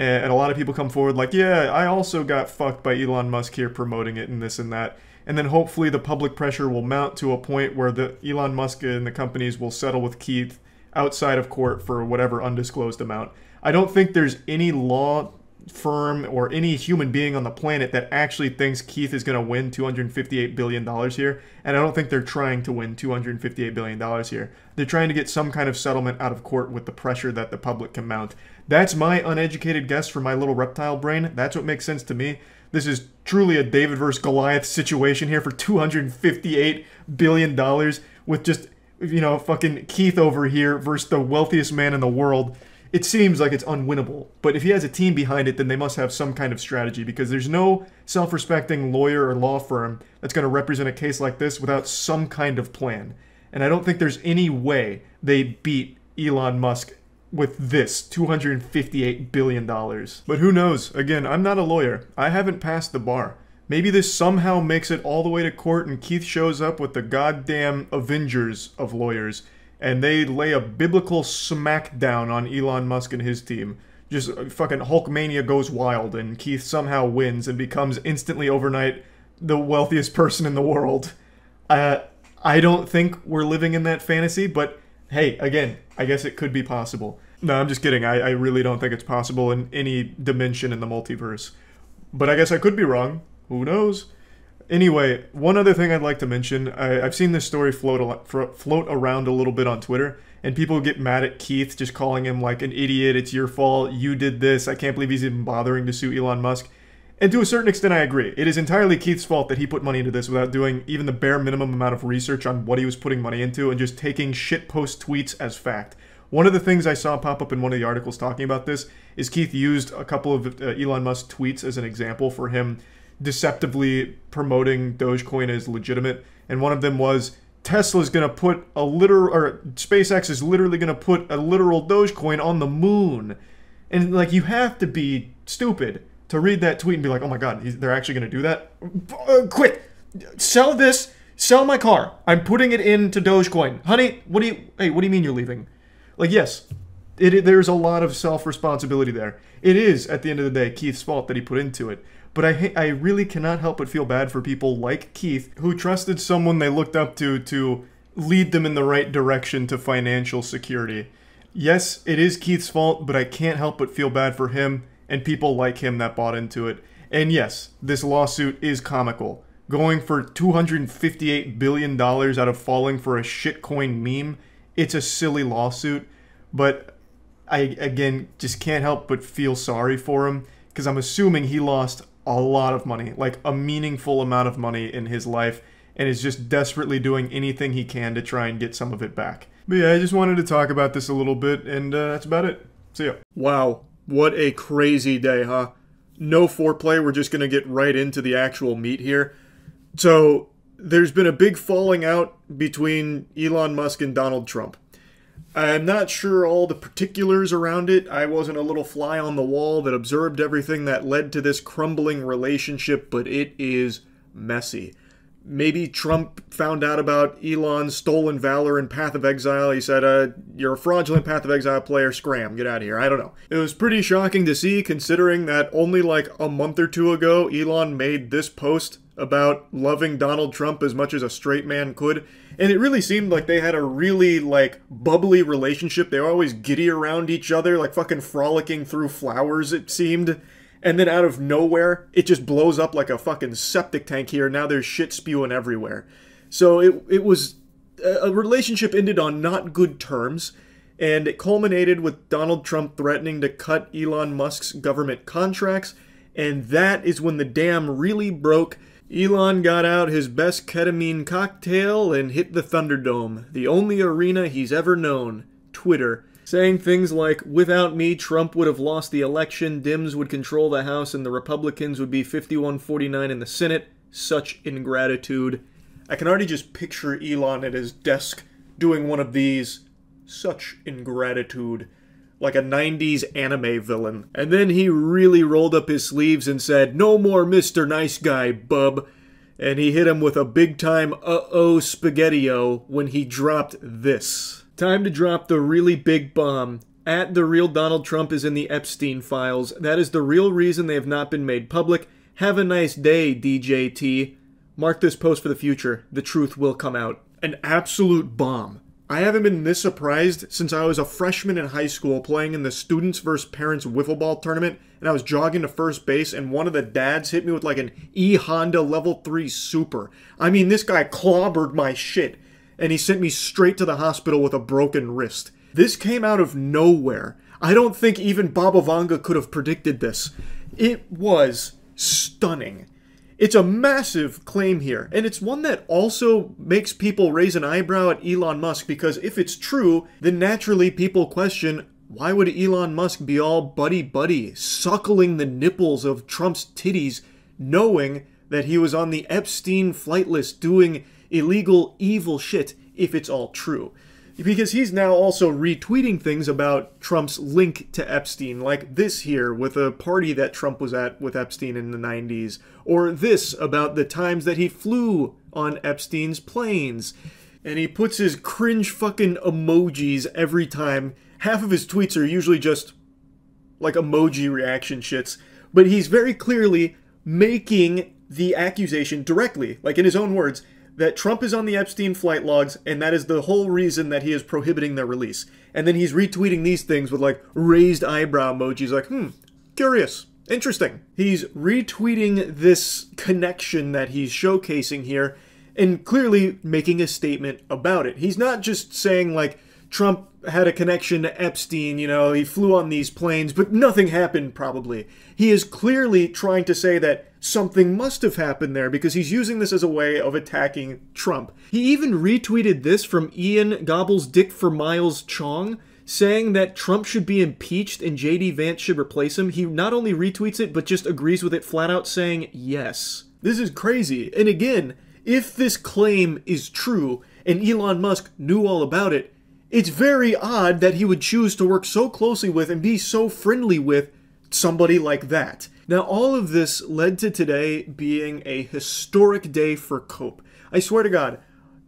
And a lot of people come forward like, yeah, I also got fucked by Elon Musk here promoting it and this and that. And then hopefully the public pressure will mount to a point where the Elon Musk and the companies will settle with Keith outside of court for whatever undisclosed amount. I don't think there's any law firm or any human being on the planet that actually thinks Keith is going to win $258 billion here. And I don't think they're trying to win $258 billion here. They're trying to get some kind of settlement out of court with the pressure that the public can mount. That's my uneducated guess from my little reptile brain. That's what makes sense to me. This is truly a David versus Goliath situation here for $258 billion with just, you know, fucking Keith over here versus the wealthiest man in the world. It seems like it's unwinnable, but if he has a team behind it, then they must have some kind of strategy, because there's no self-respecting lawyer or law firm that's going to represent a case like this without some kind of plan. And I don't think there's any way they beat Elon Musk with this $258 billion. But who knows? Again, I'm not a lawyer. I haven't passed the bar. Maybe this somehow makes it all the way to court and Keith shows up with the goddamn Avengers of lawyers and they lay a biblical smackdown on Elon Musk and his team. Just fucking Hulkmania goes wild and Keith somehow wins and becomes instantly overnight the wealthiest person in the world. I don't think we're living in that fantasy, but hey, again, I guess it could be possible. No, I'm just kidding. I really don't think it's possible in any dimension in the multiverse. But I guess I could be wrong. Who knows? Anyway, one other thing I'd like to mention. I've seen this story float around a little bit on Twitter, and people get mad at Keith, just calling him like an idiot. It's your fault. You did this. I can't believe he's even bothering to sue Elon Musk. And to a certain extent, I agree. It is entirely Keith's fault that he put money into this without doing even the bare minimum amount of research on what he was putting money into and just taking shitpost tweets as fact. One of the things I saw pop up in one of the articles talking about this is Keith used a couple of Elon Musk tweets as an example for him deceptively promoting Dogecoin as legitimate. And one of them was, Tesla's going to put a SpaceX is literally going to put a literal Dogecoin on the moon. And like, you have to be stupid to read that tweet and be like, oh my god, they're actually going to do that? Quick! Sell this! Sell my car! I'm putting it into Dogecoin. Honey, what do you mean you're leaving? Like, yes, there's a lot of self-responsibility there. It is, at the end of the day, Keith's fault that he put into it. But I really cannot help but feel bad for people like Keith who trusted someone they looked up to lead them in the right direction to financial security. Yes, it is Keith's fault, but I can't help but feel bad for him and people like him that bought into it. And yes, this lawsuit is comical. Going for $258 billion out of falling for a shitcoin meme, it's a silly lawsuit. But I, again, just can't help but feel sorry for him, because I'm assuming he lost a lot of money, like a meaningful amount of money in his life, and is just desperately doing anything he can to try and get some of it back. But yeah, I just wanted to talk about this a little bit, and that's about it. See ya. Wow. What a crazy day, huh? No foreplay, we're just going to get right into the actual meat here. So, there's been a big falling out between Elon Musk and Donald Trump. I'm not sure all the particulars around it. I wasn't a little fly on the wall that observed everything that led to this crumbling relationship, but it is messy. Maybe Trump found out about Elon's stolen valor in Path of Exile. He said, you're a fraudulent Path of Exile player, scram, get out of here. I don't know. It was pretty shocking to see, considering that only like a month or two ago, Elon made this post about loving Donald Trump as much as a straight man could. And it really seemed like they had a really, like, bubbly relationship. They were always giddy around each other, like fucking frolicking through flowers, it seemed. And then out of nowhere, it just blows up like a fucking septic tank here. Now there's shit spewing everywhere. So it was... a relationship ended on not good terms. And it culminated with Donald Trump threatening to cut Elon Musk's government contracts. And that is when the dam really broke. Elon got out his best ketamine cocktail and hit the Thunderdome, the only arena he's ever known, Twitter, saying things like, without me, Trump would have lost the election, Dems would control the House, and the Republicans would be 51-49 in the Senate. Such ingratitude. I can already just picture Elon at his desk doing one of these. Such ingratitude. Like a 90s anime villain. And then he really rolled up his sleeves and said, no more Mr. Nice Guy, bub. And he hit him with a big-time uh-oh spaghetti-o when he dropped this. Time to drop the really big bomb. At the real Donald Trump is in the Epstein files. That is the real reason they have not been made public. Have a nice day, DJT. Mark this post for the future. The truth will come out. An absolute bomb. I haven't been this surprised since I was a freshman in high school playing in the Students vs. Parents Wiffle Ball tournament, and I was jogging to first base, and one of the dads hit me with like an E-Honda Level 3 Super. I mean, this guy clobbered my shit, and he sent me straight to the hospital with a broken wrist. This came out of nowhere. I don't think even Baba Vanga could have predicted this. It was stunning. It's a massive claim here, and it's one that also makes people raise an eyebrow at Elon Musk, because if it's true, then naturally people question, why would Elon Musk be all buddy-buddy, suckling the nipples of Trump's titties, knowing that he was on the Epstein flight list doing illegal, evil shit, if it's all true? Because he's now also retweeting things about Trump's link to Epstein, like this here with a party that Trump was at with Epstein in the 90s, or this about the times that he flew on Epstein's planes. And he puts his cringe fucking emojis every time. Half of his tweets are usually just like emoji reaction shits, but he's very clearly making the accusation directly, like in his own words, that Trump is on the Epstein flight logs, and that is the whole reason that he is prohibiting their release. And then he's retweeting these things with, like, raised eyebrow emojis, like, curious, interesting. He's retweeting this connection that he's showcasing here, and clearly making a statement about it. He's not just saying, like, Trump had a connection to Epstein, you know, he flew on these planes, but nothing happened, probably. He is clearly trying to say that something must have happened there, because he's using this as a way of attacking Trump. He even retweeted this from Ian Gobbles Dick for Miles Chong, saying that Trump should be impeached and J.D. Vance should replace him. He not only retweets it, but just agrees with it flat out, saying yes. This is crazy. And again, if this claim is true, and Elon Musk knew all about it, it's very odd that he would choose to work so closely with and be so friendly with somebody like that. Now, all of this led to today being a historic day for Cope. I swear to God,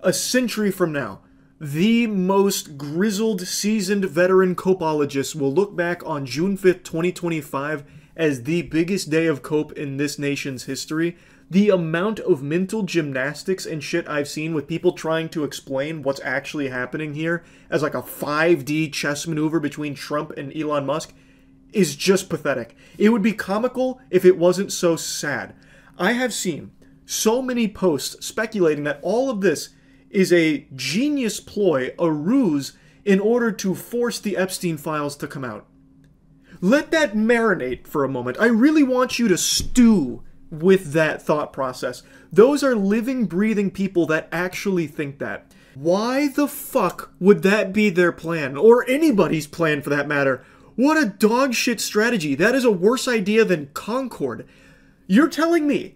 a century from now, the most grizzled, seasoned veteran Copeologists will look back on June 5th, 2025 as the biggest day of Cope in this nation's history. The amount of mental gymnastics and shit I've seen with people trying to explain what's actually happening here as like a 5D chess maneuver between Trump and Elon Musk is just pathetic. It would be comical if it wasn't so sad. I have seen so many posts speculating that all of this is a genius ploy, a ruse, in order to force the Epstein files to come out. Let that marinate for a moment. I really want you to stew with that thought process. Those are living, breathing people that actually think that. Why the fuck would that be their plan? Or anybody's plan for that matter? What a dog shit strategy. That is a worse idea than Concord. You're telling me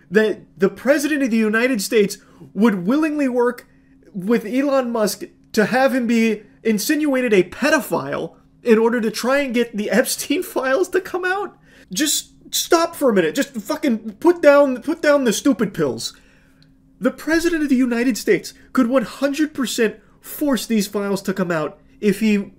that the President of the United States would willingly work with Elon Musk to have him be insinuated a pedophile in order to try and get the Epstein files to come out? Just stop for a minute. Just fucking put down the stupid pills. The President of the United States could 100% force these files to come out if he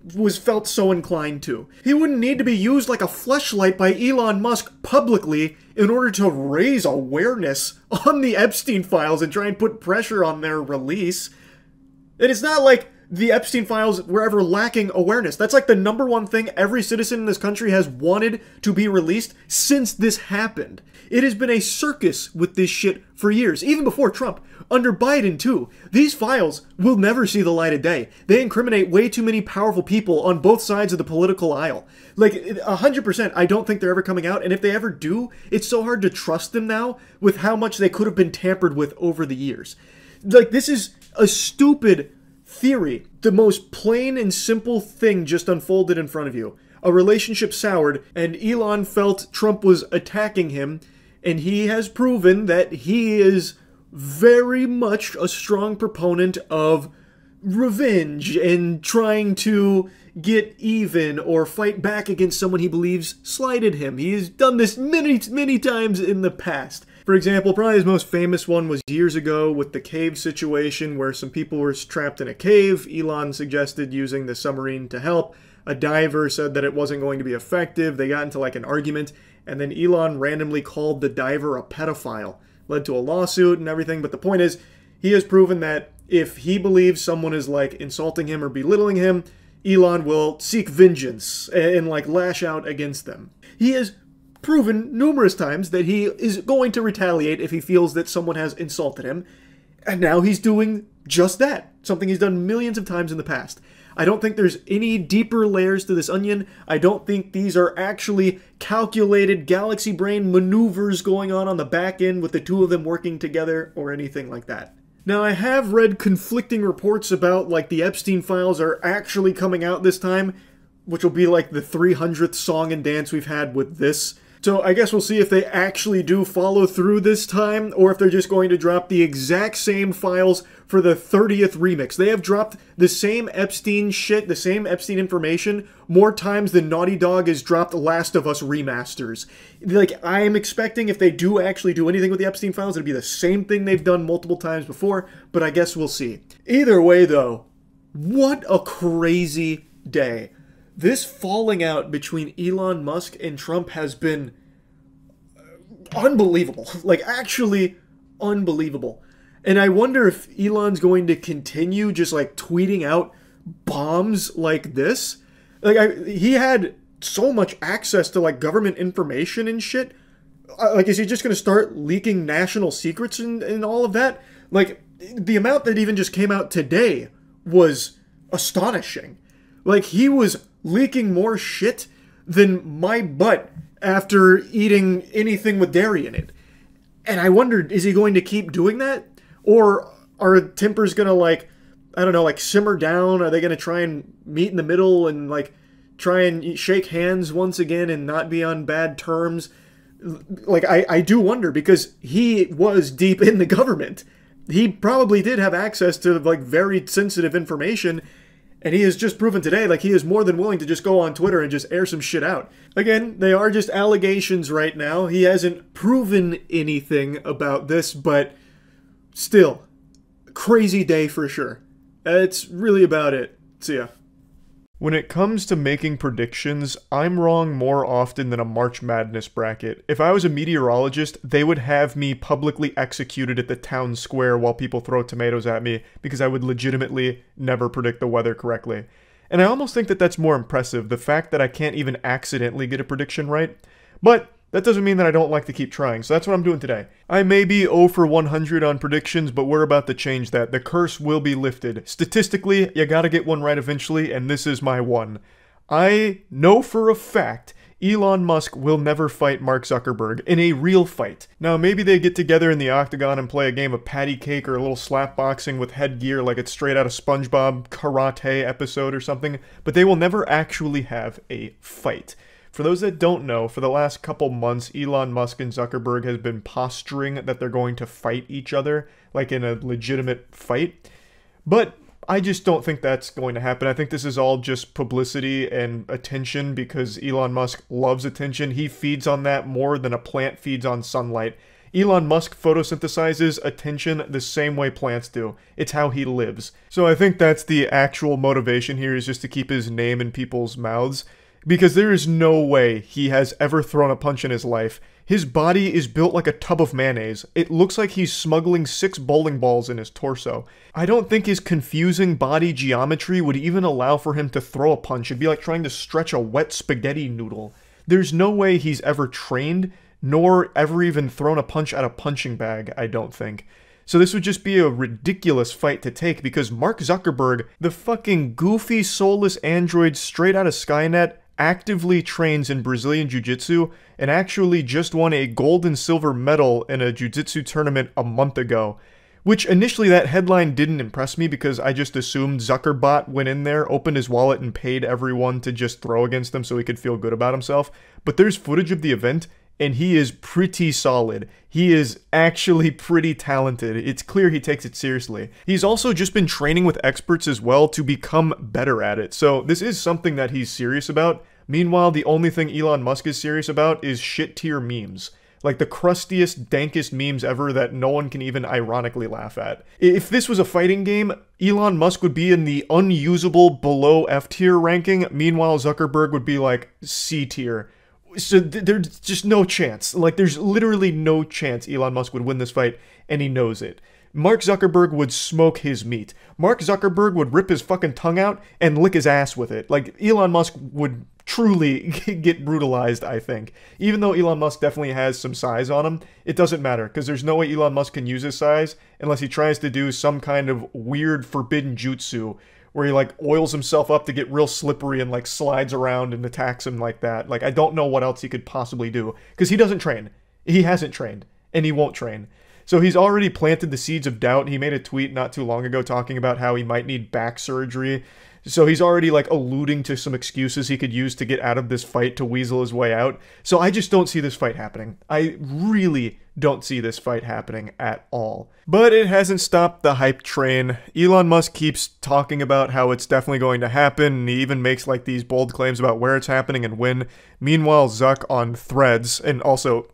felt so inclined to. He wouldn't need to be used like a fleshlight by Elon Musk publicly in order to raise awareness on the Epstein files and try and put pressure on their release. And it's not like the Epstein files were ever lacking awareness. That's like the #1 thing every citizen in this country has wanted to be released since this happened. It has been a circus with this shit for years, even before Trump. Under Biden, too. These files will never see the light of day. They incriminate way too many powerful people on both sides of the political aisle. Like, 100%, I don't think they're ever coming out, and if they ever do, it's so hard to trust them now with how much they could have been tampered with over the years. Like, this is a stupid theory. The most plain and simple thing just unfolded in front of you. A relationship soured, and Elon felt Trump was attacking him, and he has proven that he is very much a strong proponent of revenge and trying to get even or fight back against someone he believes slighted him. He has done this many, many times in the past. For example, probably his most famous one was years ago with the cave situation where some people were trapped in a cave. Elon suggested using the submarine to help. A diver said that it wasn't going to be effective. They got into like an argument, and then Elon randomly called the diver a pedophile. Led to a lawsuit and everything, but the point is, he has proven that if he believes someone is like insulting him or belittling him, Elon will seek vengeance and like lash out against them. He has proven numerous times that he is going to retaliate if he feels that someone has insulted him, and now he's doing just that, something he's done millions of times in the past. I don't think there's any deeper layers to this onion. I don't think these are actually calculated galaxy brain maneuvers going on the back end with the two of them working together or anything like that. Now, I have read conflicting reports about like the Epstein files are actually coming out this time, which will be like the 300th song and dance we've had with this. So I guess we'll see if they actually do follow through this time, or if they're just going to drop the exact same files for the 30th remix. They have dropped the same Epstein shit, the same Epstein information, more times than Naughty Dog has dropped Last of Us remasters. Like, I'm expecting if they do actually do anything with the Epstein files, it'll be the same thing they've done multiple times before, but I guess we'll see. Either way, though, what a crazy day. This falling out between Elon Musk and Trump has been unbelievable. Like, actually unbelievable. And I wonder if Elon's going to continue just, like, tweeting out bombs like this. Like, he had so much access to, like, government information and shit. Like, is he just going to start leaking national secrets and all of that? Like, the amount that even just came out today was astonishing. Like, he was leaking more shit than my butt after eating anything with dairy in it. And I wondered, is he going to keep doing that? Or are tempers going to, like, I don't know, like, simmer down? Are they going to try and meet in the middle and, like, try and shake hands once again and not be on bad terms? Like, I do wonder, because he was deep in the government. He probably did have access to, like, very sensitive information. And he has just proven today, like, he is more than willing to just go on Twitter and just air some shit out. Again, they are just allegations right now. He hasn't proven anything about this, but still, crazy day for sure. That's really about it. See ya. When it comes to making predictions, I'm wrong more often than a March Madness bracket. If I was a meteorologist, they would have me publicly executed at the town square while people throw tomatoes at me, because I would legitimately never predict the weather correctly. And I almost think that that's more impressive, the fact that I can't even accidentally get a prediction right. But that doesn't mean that I don't like to keep trying, so that's what I'm doing today. I may be 0 for 100 on predictions, but we're about to change that. The curse will be lifted. Statistically, you gotta get one right eventually, and this is my one. I know for a fact Elon Musk will never fight Mark Zuckerberg in a real fight. Now, maybe they get together in the octagon and play a game of patty cake or a little slap boxing with headgear like it's straight out of SpongeBob karate episode or something, but they will never actually have a fight. For those that don't know, for the last couple months, Elon Musk and Zuckerberg has been posturing that they're going to fight each other, like in a legitimate fight. But I just don't think that's going to happen. I think this is all just publicity and attention because Elon Musk loves attention. He feeds on that more than a plant feeds on sunlight. Elon Musk photosynthesizes attention the same way plants do. It's how he lives. So I think that's the actual motivation here, is just to keep his name in people's mouths. Because there is no way he has ever thrown a punch in his life. His body is built like a tub of mayonnaise. It looks like he's smuggling 6 bowling balls in his torso. I don't think his confusing body geometry would even allow for him to throw a punch. It'd be like trying to stretch a wet spaghetti noodle. There's no way he's ever trained, nor ever even thrown a punch at a punching bag, I don't think. So this would just be a ridiculous fight to take because Mark Zuckerberg, the fucking goofy, soulless android straight out of Skynet, actively trains in Brazilian Jiu-Jitsu and actually just won a gold and silver medal in a Jiu-Jitsu tournament a month ago. Which initially that headline didn't impress me because I just assumed Zuckerbot went in there, opened his wallet and paid everyone to just throw against him so he could feel good about himself. But there's footage of the event and he is pretty solid. He is actually pretty talented. It's clear he takes it seriously. He's also just been training with experts as well to become better at it. So this is something that he's serious about. Meanwhile, the only thing Elon Musk is serious about is shit-tier memes. Like the crustiest, dankest memes ever that no one can even ironically laugh at. If this was a fighting game, Elon Musk would be in the unusable below F-tier ranking. Meanwhile, Zuckerberg would be like C-tier. So there's just no chance. Like, there's literally no chance Elon Musk would win this fight, and he knows it. Mark Zuckerberg would smoke his meat. Mark Zuckerberg would rip his fucking tongue out and lick his ass with it. Like, Elon Musk would truly get brutalized, I think. Even though Elon Musk definitely has some size on him, it doesn't matter, because there's no way Elon Musk can use his size unless he tries to do some kind of weird forbidden jutsu where he like oils himself up to get real slippery and like slides around and attacks him like that. Like, I don't know what else he could possibly do because he doesn't train. He hasn't trained and he won't train. So he's already planted the seeds of doubt. He made a tweet not too long ago talking about how he might need back surgery. So he's already like alluding to some excuses he could use to get out of this fight to weasel his way out. So I just don't see this fight happening. I really don't see this fight happening at all. But it hasn't stopped the hype train. Elon Musk keeps talking about how it's definitely going to happen, and he even makes like these bold claims about where it's happening and when. Meanwhile, Zuck on Threads, and also,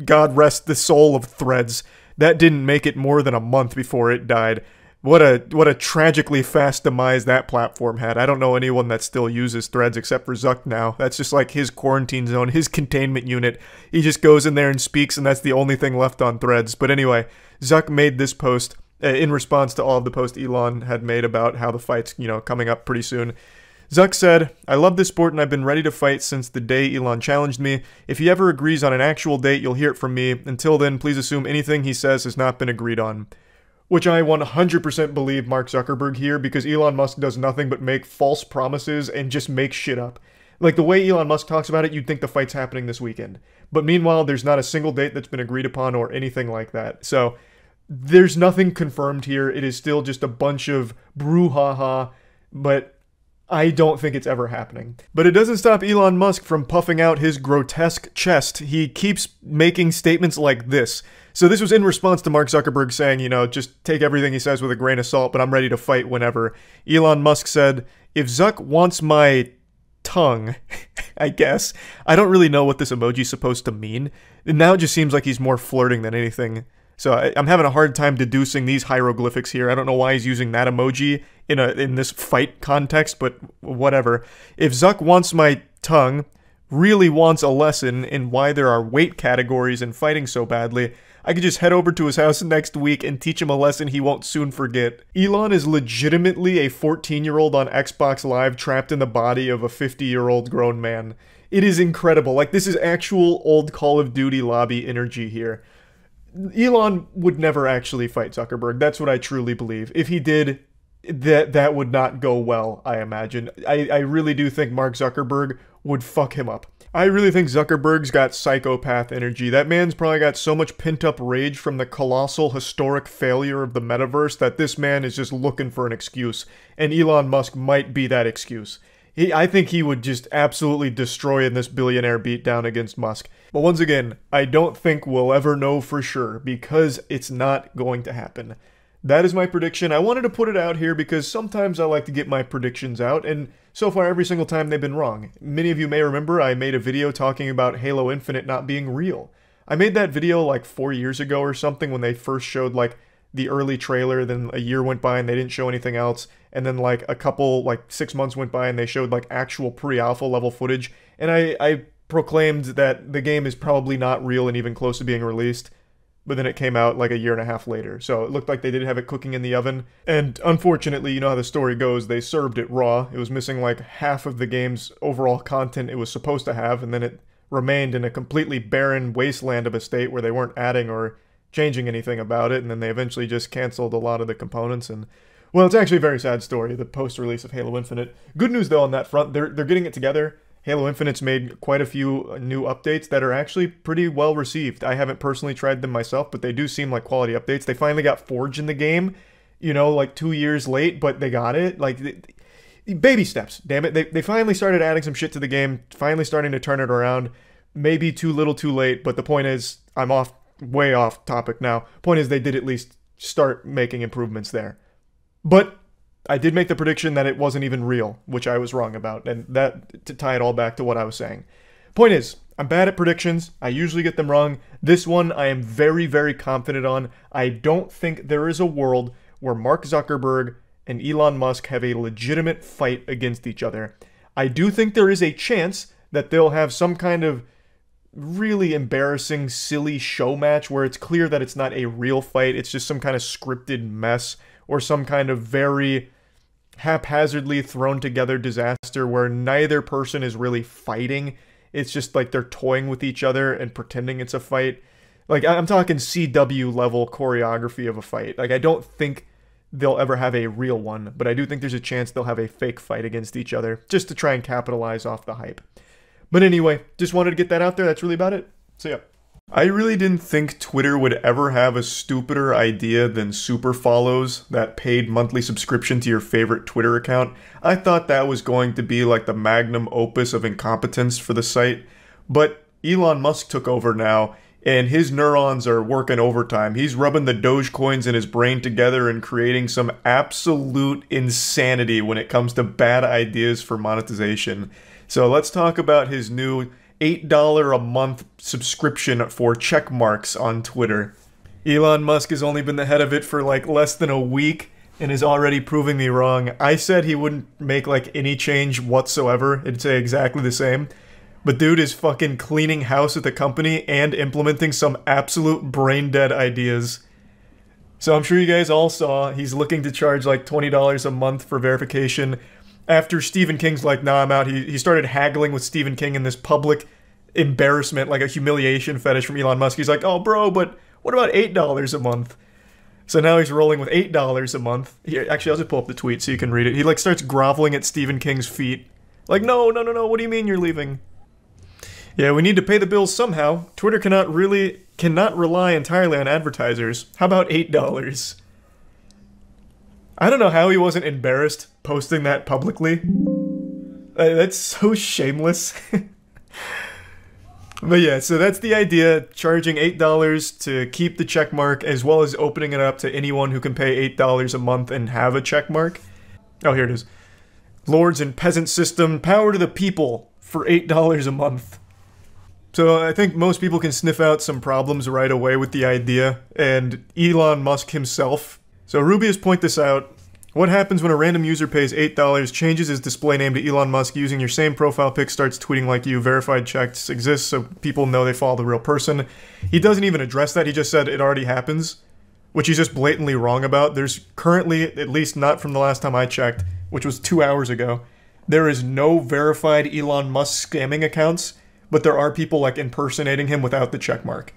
God rest the soul of Threads, that didn't make it more than a month before it died. What a tragically fast demise that platform had. I don't know anyone that still uses Threads except for Zuck now. That's just like his quarantine zone, his containment unit. He just goes in there and speaks, and that's the only thing left on Threads. But anyway, Zuck made this post in response to all of the posts Elon had made about how the fight's, coming up pretty soon. Zuck said, "I love this sport and I've been ready to fight since the day Elon challenged me. If he ever agrees on an actual date, you'll hear it from me. Until then, please assume anything he says has not been agreed on." Which I 100% believe Mark Zuckerberg here, because Elon Musk does nothing but make false promises and just make shit up. Like, the way Elon Musk talks about it, you'd think the fight's happening this weekend. But meanwhile, there's not a single date that's been agreed upon or anything like that. So, there's nothing confirmed here. It is still just a bunch of brouhaha, but I don't think it's ever happening. But it doesn't stop Elon Musk from puffing out his grotesque chest. He keeps making statements like this. So this was in response to Mark Zuckerberg saying, just take everything he says with a grain of salt, but I'm ready to fight whenever. Elon Musk said, "If Zuck wants my tongue," I guess. I don't really know what this emoji's supposed to mean. And now it just seems like he's more flirting than anything. So I'm having a hard time deducing these hieroglyphics here. I don't know why he's using that emoji in this fight context, but whatever. "If Zuck wants my tongue, really wants a lesson in why there are weight categories in fighting so badly, I could just head over to his house next week and teach him a lesson he won't soon forget." Elon is legitimately a 14-year-old on Xbox Live trapped in the body of a 50-year-old grown man. It is incredible. Like, this is actual old Call of Duty lobby energy here. Elon would never actually fight Zuckerberg. That's what I truly believe. If he did, that would not go well, I imagine. I really do think Mark Zuckerberg would fuck him up. I really think Zuckerberg's got psychopath energy. That man's probably got so much pent-up rage from the colossal historic failure of the metaverse that this man is just looking for an excuse. And Elon Musk might be that excuse. I think he would just absolutely destroy in this billionaire beatdown against Musk. But once again, I don't think we'll ever know for sure because it's not going to happen. That is my prediction. I wanted to put it out here because sometimes I like to get my predictions out, and so far every single time they've been wrong. Many of you may remember I made a video talking about Halo Infinite not being real. I made that video like 4 years ago or something when they first showed like the early trailer, then a year went by and they didn't show anything else, and then like 6 months went by and they showed like actual pre-alpha level footage, and I proclaimed that the game is probably not real and even close to being released. But then it came out like a year and a half later, so it looked like they did have it cooking in the oven. And unfortunately, you know how the story goes, they served it raw. It was missing like half of the game's overall content it was supposed to have, and then it remained in a completely barren wasteland of a state where they weren't adding or changing anything about it, and then they eventually just canceled a lot of the components. And well, it's actually a very sad story, the post-release of Halo Infinite. Good news though on that front, they're getting it together. Halo Infinite's made quite a few new updates that are actually pretty well received. I haven't personally tried them myself, but they do seem like quality updates. They finally got Forge in the game, you know, like 2 years late, but they got it. Like, baby steps, damn it. They finally started adding some shit to the game, finally starting to turn it around. Maybe too little too late, but the point is, I'm way off topic now. Point is, they did at least start making improvements there. But I did make the prediction that it wasn't even real, which I was wrong about, and that to tie it all back to what I was saying. Point is, I'm bad at predictions. I usually get them wrong. This one I am very, very confident on. I don't think there is a world where Mark Zuckerberg and Elon Musk have a legitimate fight against each other. I do think there is a chance that they'll have some kind of really embarrassing, silly show match where it's clear that it's not a real fight, it's just some kind of scripted mess, or some kind of very haphazardly thrown together disaster where neither person is really fighting. It's just like they're toying with each other and pretending it's a fight. Like, I'm talking CW level choreography of a fight. Like, I don't think they'll ever have a real one, but I do think there's a chance they'll have a fake fight against each other just to try and capitalize off the hype. But anyway, just wanted to get that out there. That's really about it. So yeah. I really didn't think Twitter would ever have a stupider idea than super follows, that paid monthly subscription to your favorite Twitter account. I thought that was going to be like the magnum opus of incompetence for the site, but Elon Musk took over now, and his neurons are working overtime. He's rubbing the Dogecoins in his brain together and creating some absolute insanity when it comes to bad ideas for monetization. So let's talk about his new $8 a month subscription for check marks on Twitter. Elon Musk has only been the head of it for like less than a week and is already proving me wrong. I said he wouldn't make like any change whatsoever. It'd say exactly the same. But dude is fucking cleaning house at the company and implementing some absolute brain-dead ideas. So I'm sure you guys all saw he's looking to charge like $20 a month for verification. After Stephen King's like, nah, I'm out, he started haggling with Stephen King in this public embarrassment, like a humiliation fetish from Elon Musk. He's like, oh, bro, but what about $8 a month? So now he's rolling with $8 a month. Here, actually, I'll just pull up the tweet so you can read it. He like starts groveling at Stephen King's feet. Like, no, what do you mean you're leaving? Yeah, we need to pay the bills somehow. Twitter cannot rely entirely on advertisers. How about $8? I don't know how he wasn't embarrassed posting that publicly. That's so shameless. But yeah, so that's the idea, charging $8 to keep the checkmark, as well as opening it up to anyone who can pay $8 a month and have a checkmark. Oh, here it is. Lords and Peasant System, power to the people for $8 a month. So I think most people can sniff out some problems right away with the idea, and Elon Musk himself. So Rubius point this out. What happens when a random user pays $8, changes his display name to Elon Musk using your same profile pic, starts tweeting like you, verified checks exist so people know they follow the real person? He doesn't even address that, he just said it already happens, which he's just blatantly wrong about. There's currently, at least not from the last time I checked, which was 2 hours ago, there is no verified Elon Musk scamming accounts, but there are people like impersonating him without the checkmark.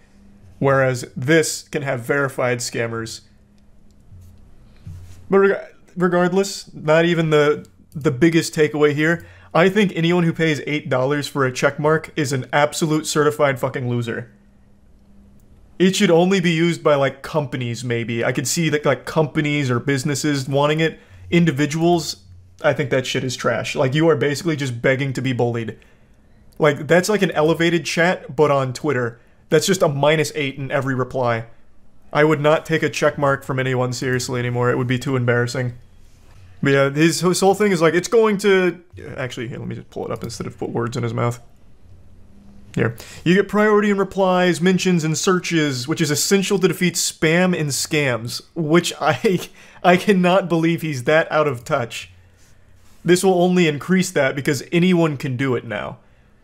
Whereas this can have verified scammers. But regardless, not even the biggest takeaway here. I think anyone who pays $8 for a checkmark is an absolute certified fucking loser. It should only be used by like companies, maybe. I could see that like companies or businesses wanting it. Individuals, I think that shit is trash. Like, you are basically just begging to be bullied. Like, that's like an elevated chat, but on Twitter. That's just a -8 in every reply. I would not take a check mark from anyone seriously anymore. It would be too embarrassing. But yeah, his whole thing is like, it's going to... Actually, here, let me just pull it up instead of put words in his mouth. Here. You get priority in replies, mentions, and searches, which is essential to defeat spam and scams, which I cannot believe he's that out of touch. This will only increase that because anyone can do it now.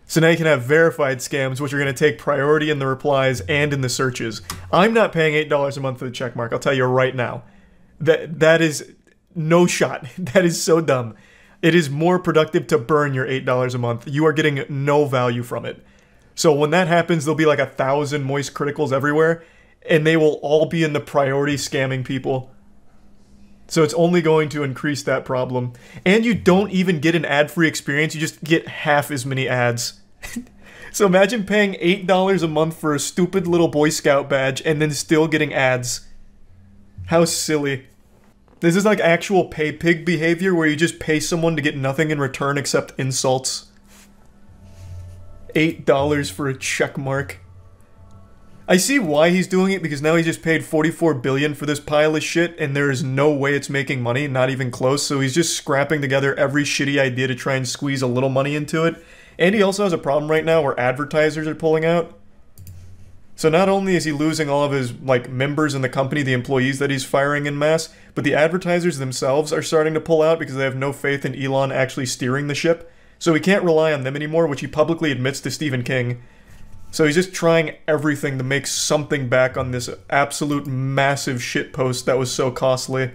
So now you can have verified scams, which are going to take priority in the replies and in the searches. I'm not paying $8 a month for the checkmark, I'll tell you right now. That is no shot. That is so dumb. It is more productive to burn your $8 a month. You are getting no value from it. So when that happens, there'll be like 1,000 moist criticals everywhere, and they will all be in the priority scamming people. So it's only going to increase that problem. And you don't even get an ad-free experience, you just get half as many ads. So imagine paying $8 a month for a stupid little Boy Scout badge and then still getting ads. How silly. This is like actual pay pig behavior where you just pay someone to get nothing in return except insults. $8 for a check mark. I see why he's doing it, because now he just paid $44 billion for this pile of shit, and there is no way it's making money, not even close, so he's just scrapping together every shitty idea to try and squeeze a little money into it. And he also has a problem right now where advertisers are pulling out. So not only is he losing all of his, like, members in the company, the employees that he's firing en masse, but the advertisers themselves are starting to pull out because they have no faith in Elon actually steering the ship. So he can't rely on them anymore, which he publicly admits to Stephen King. So he's just trying everything to make something back on this absolute massive shitpost that was so costly.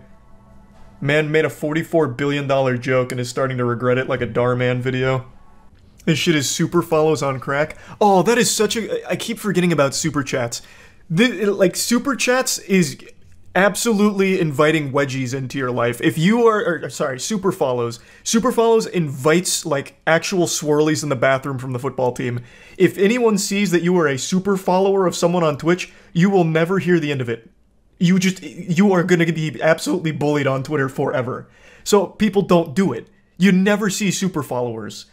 Man made a $44 billion joke and is starting to regret it like a Darman video. This shit is super follows on crack. Oh, that is such a... I keep forgetting about super chats. Like, super chats is absolutely inviting wedgies into your life. If you are... sorry, super follows. Super follows invites, like, actual swirlies in the bathroom from the football team. If anyone sees that you are a super follower of someone on Twitch, you will never hear the end of it. You are going to be absolutely bullied on Twitter forever. So people don't do it. You never see super followers.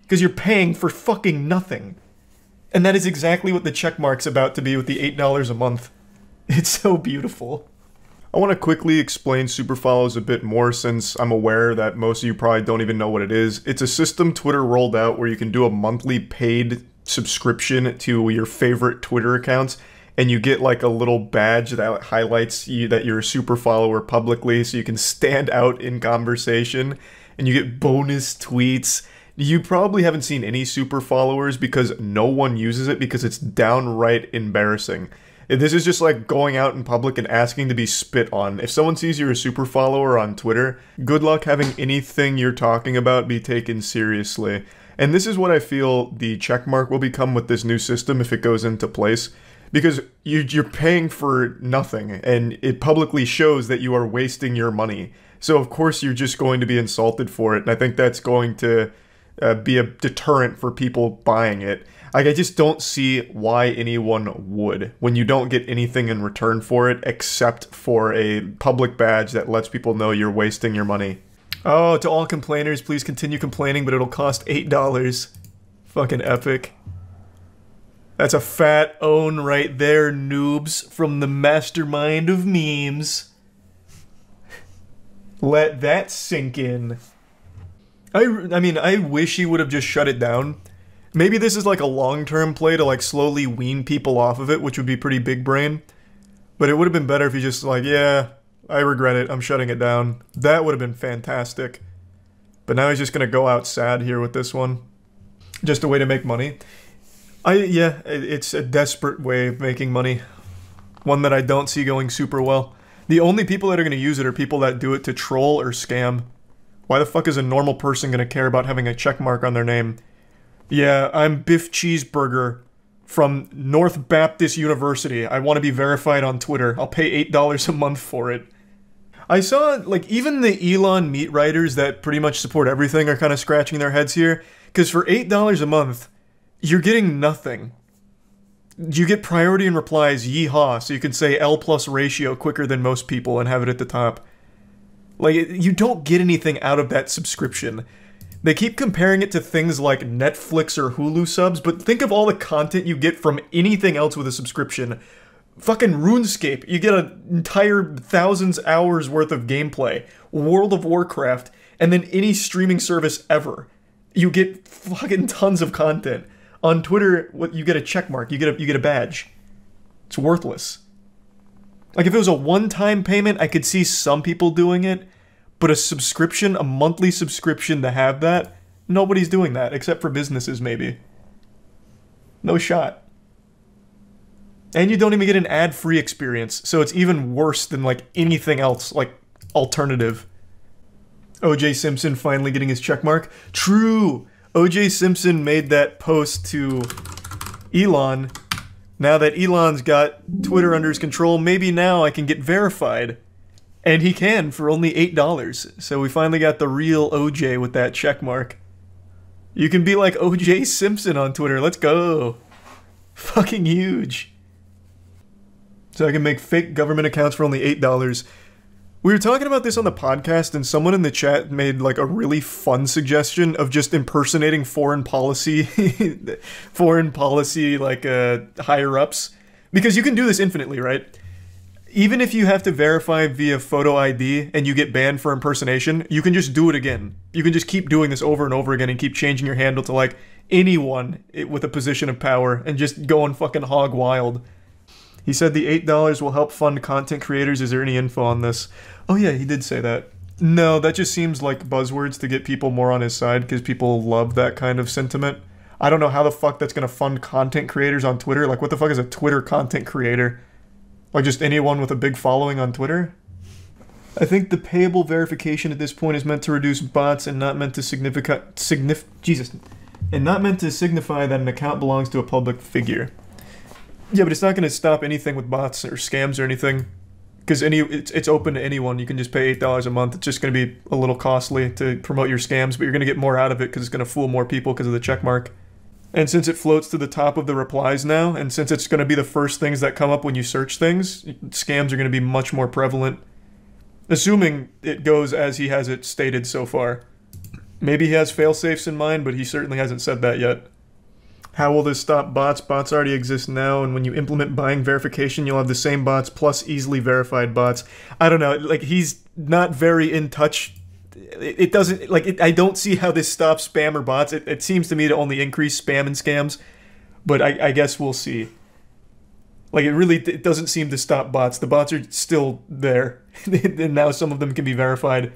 Because you're paying for fucking nothing. And that is exactly what the checkmark's about to be with the $8 a month. It's so beautiful. I want to quickly explain super follows a bit more, since I'm aware that most of you probably don't even know what it is. It's a system Twitter rolled out where you can do a monthly paid subscription to your favorite Twitter accounts, and you get like a little badge that highlights you that you're a super follower publicly, so you can stand out in conversation, and you get bonus tweets. You probably haven't seen any super followers because no one uses it because it's downright embarrassing. This is just like going out in public and asking to be spit on. If someone sees you're a super follower on Twitter, good luck having anything you're talking about be taken seriously. And this is what I feel the checkmark will become with this new system if it goes into place. Because you're paying for nothing, and it publicly shows that you are wasting your money. So of course you're just going to be insulted for it, and I think that's going to be a deterrent for people buying it. Like, I just don't see why anyone would, when you don't get anything in return for it except for a public badge that lets people know you're wasting your money. Oh, to all complainers, please continue complaining, but it'll cost $8. Fucking epic. That's a fat own right there, noobs, from the mastermind of memes. Let that sink in. I mean, I wish he would have just shut it down. Maybe this is like a long-term play to like slowly wean people off of it, which would be pretty big brain. But it would have been better if he just like, yeah, I regret it, I'm shutting it down. That would have been fantastic. But now he's just gonna go out sad here with this one. Just a way to make money. Yeah, it's a desperate way of making money. One that I don't see going super well. The only people that are gonna use it are people that do it to troll or scam. Why the fuck is a normal person gonna care about having a check mark on their name? Yeah, I'm Biff Cheeseburger from North Baptist University. I want to be verified on Twitter. I'll pay $8 a month for it. I saw, like, even the Elon meat writers that pretty much support everything are kind of scratching their heads here. Because for $8 a month, you're getting nothing. You get priority in replies, yeehaw, so you can say L+ ratio quicker than most people and have it at the top. Like, you don't get anything out of that subscription. They keep comparing it to things like Netflix or Hulu subs, but think of all the content you get from anything else with a subscription. Fucking RuneScape, you get an entire thousands hours worth of gameplay. World of Warcraft, and then any streaming service ever. You get fucking tons of content. On Twitter, you get a check mark, you get a badge. It's worthless. Like, if it was a one-time payment, I could see some people doing it, but a subscription, a monthly subscription to have that, nobody's doing that, except for businesses, maybe. No shot. And you don't even get an ad-free experience, so it's even worse than, like, anything else, like, alternative. O.J. Simpson finally getting his checkmark. True! O.J. Simpson made that post to Elon. Now that Elon's got Twitter under his control, maybe now I can get verified. And he can for only $8. So we finally got the real OJ with that checkmark. You can be like O.J. Simpson on Twitter. Let's go. Fucking huge. So I can make fake government accounts for only $8. We were talking about this on the podcast, and someone in the chat made like a really fun suggestion of just impersonating foreign policy, like higher ups, because you can do this infinitely, right? Even if you have to verify via photo ID and you get banned for impersonation, you can just do it again. You can just keep doing this over and over again and keep changing your handle to like anyone with a position of power and just going fucking hog wild. He said the $8 will help fund content creators. Is there any info on this? Oh yeah, he did say that. No, that just seems like buzzwords to get people more on his side because people love that kind of sentiment. I don't know how the fuck that's going to fund content creators on Twitter. Like, what the fuck is a Twitter content creator? Like, just anyone with a big following on Twitter? I think the payable verification at this point is meant to reduce bots and not meant to signify that an account belongs to a public figure. Yeah, but it's not going to stop anything with bots or scams or anything, because it's open to anyone. You can just pay $8 a month. It's just going to be a little costly to promote your scams, but you're going to get more out of it because it's going to fool more people because of the checkmark. And since it floats to the top of the replies now, and since it's going to be the first things that come up when you search things, scams are going to be much more prevalent. Assuming it goes as he has it stated so far. Maybe he has fail-safes in mind, but he certainly hasn't said that yet. How will this stop bots? Bots already exist now, and when you implement buying verification, you'll have the same bots plus easily verified bots. I don't know, like, he's not very in touch. It doesn't, like, I don't see how this stops spam or bots. It seems to me to only increase spam and scams, but I guess we'll see. Like, it doesn't seem to stop bots. The bots are still there, and now some of them can be verified.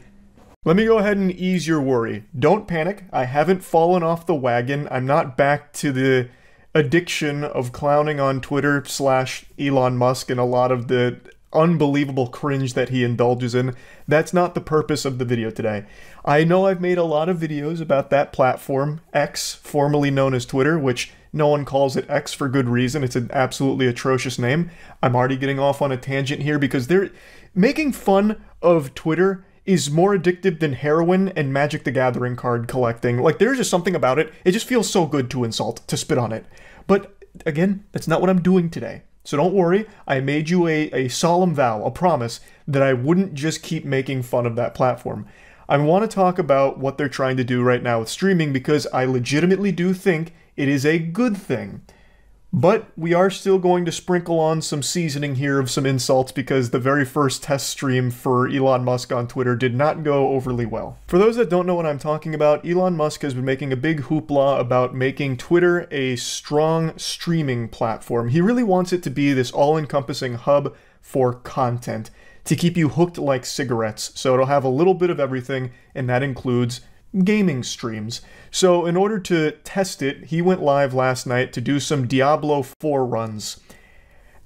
Let me go ahead and ease your worry. Don't panic. I haven't fallen off the wagon. I'm not back to the addiction of clowning on Twitter / Elon Musk and a lot of the unbelievable cringe that he indulges in. That's not the purpose of the video today. I know I've made a lot of videos about that platform, X, formerly known as Twitter, which no one calls it X for good reason. It's an absolutely atrocious name. I'm already getting off on a tangent here because they're making fun of Twitter is more addictive than heroin and Magic the Gathering card collecting. Like, there's just something about it. It just feels so good to insult, to spit on it. But, again, that's not what I'm doing today. So don't worry, I made you a solemn vow, a promise, that I wouldn't just keep making fun of that platform. I want to talk about what they're trying to do right now with streaming because I legitimately do think it is a good thing. But we are still going to sprinkle on some seasoning here of some insults because the very first test stream for Elon Musk on Twitter did not go overly well. For those that don't know what I'm talking about, Elon Musk has been making a big hoopla about making Twitter a strong streaming platform. He really wants it to be this all-encompassing hub for content to keep you hooked like cigarettes. So it'll have a little bit of everything, and that includes gaming streams. So in order to test it, he went live last night to do some Diablo 4 runs.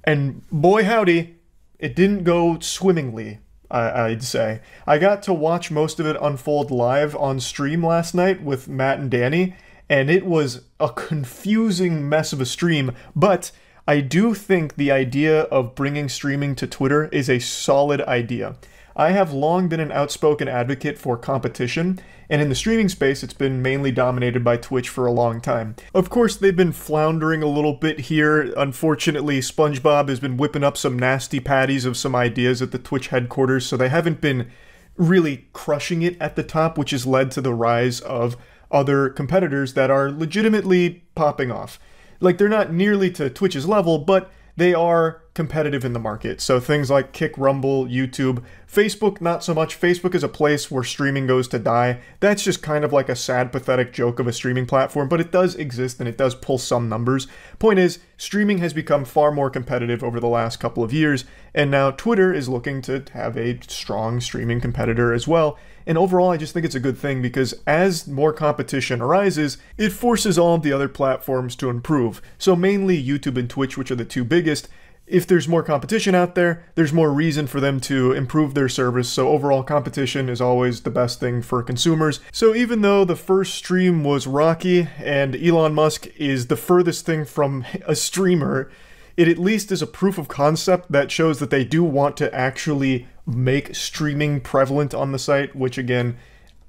And boy howdy, it didn't go swimmingly, I'd say. I got to watch most of it unfold live on stream last night with Matt and Danny, and it was a confusing mess of a stream, but I do think the idea of bringing streaming to Twitter is a solid idea. I have long been an outspoken advocate for competition, and in the streaming space it's been mainly dominated by Twitch for a long time. Of course, they've been floundering a little bit here. Unfortunately, SpongeBob has been whipping up some nasty patties of some ideas at the Twitch headquarters, so they haven't been really crushing it at the top, which has led to the rise of other competitors that are legitimately popping off. Like, they're not nearly to Twitch's level, but they are competitive in the market. So things like Kick, Rumble, YouTube, Facebook, not so much. Facebook is a place where streaming goes to die. That's just kind of like a sad, pathetic joke of a streaming platform, but it does exist and it does pull some numbers. Point is, streaming has become far more competitive over the last couple of years, and now Twitter is looking to have a strong streaming competitor as well. And overall, I just think it's a good thing because as more competition arises, it forces all of the other platforms to improve. So mainly YouTube and Twitch, which are the two biggest, if there's more competition out there, there's more reason for them to improve their service. So overall, competition is always the best thing for consumers. So even though the first stream was rocky and Elon Musk is the furthest thing from a streamer, it at least is a proof of concept that shows that they do want to actually make streaming prevalent on the site, which again,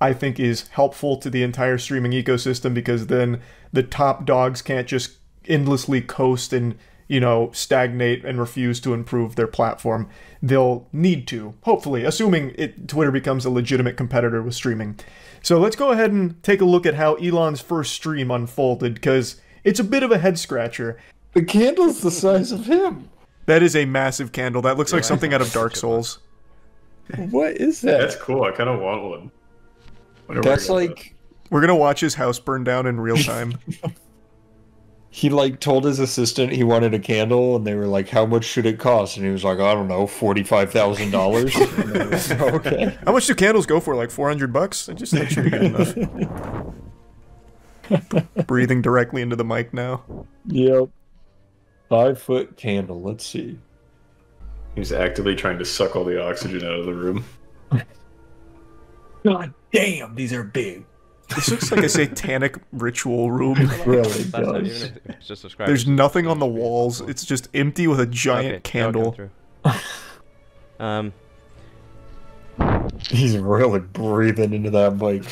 I think is helpful to the entire streaming ecosystem because then the top dogs can't just endlessly coast and, you know, stagnate and refuse to improve their platform. They'll need to, hopefully, assuming Twitter becomes a legitimate competitor with streaming. So let's go ahead and take a look at how Elon's first stream unfolded, because it's a bit of a head scratcher. The candle's the size of him. That is a massive candle. That looks like something out of Dark Souls. What is that? That's cool. I kind of want one. That's like... We're going to watch his house burn down in real time. He, like, told his assistant he wanted a candle, and they were like, how much should it cost? And he was like, I don't know, $45,000. Like, okay. How much do candles go for? Like $400? I just think should be good enough. Breathing directly into the mic now. Yep. 5-foot candle. Let's see. He's actively trying to suck all the oxygen out of the room. God damn, these are big. This looks like a satanic ritual room. It really does. There's nothing on the walls. It's just empty with a giant candle. He's really breathing into that mic.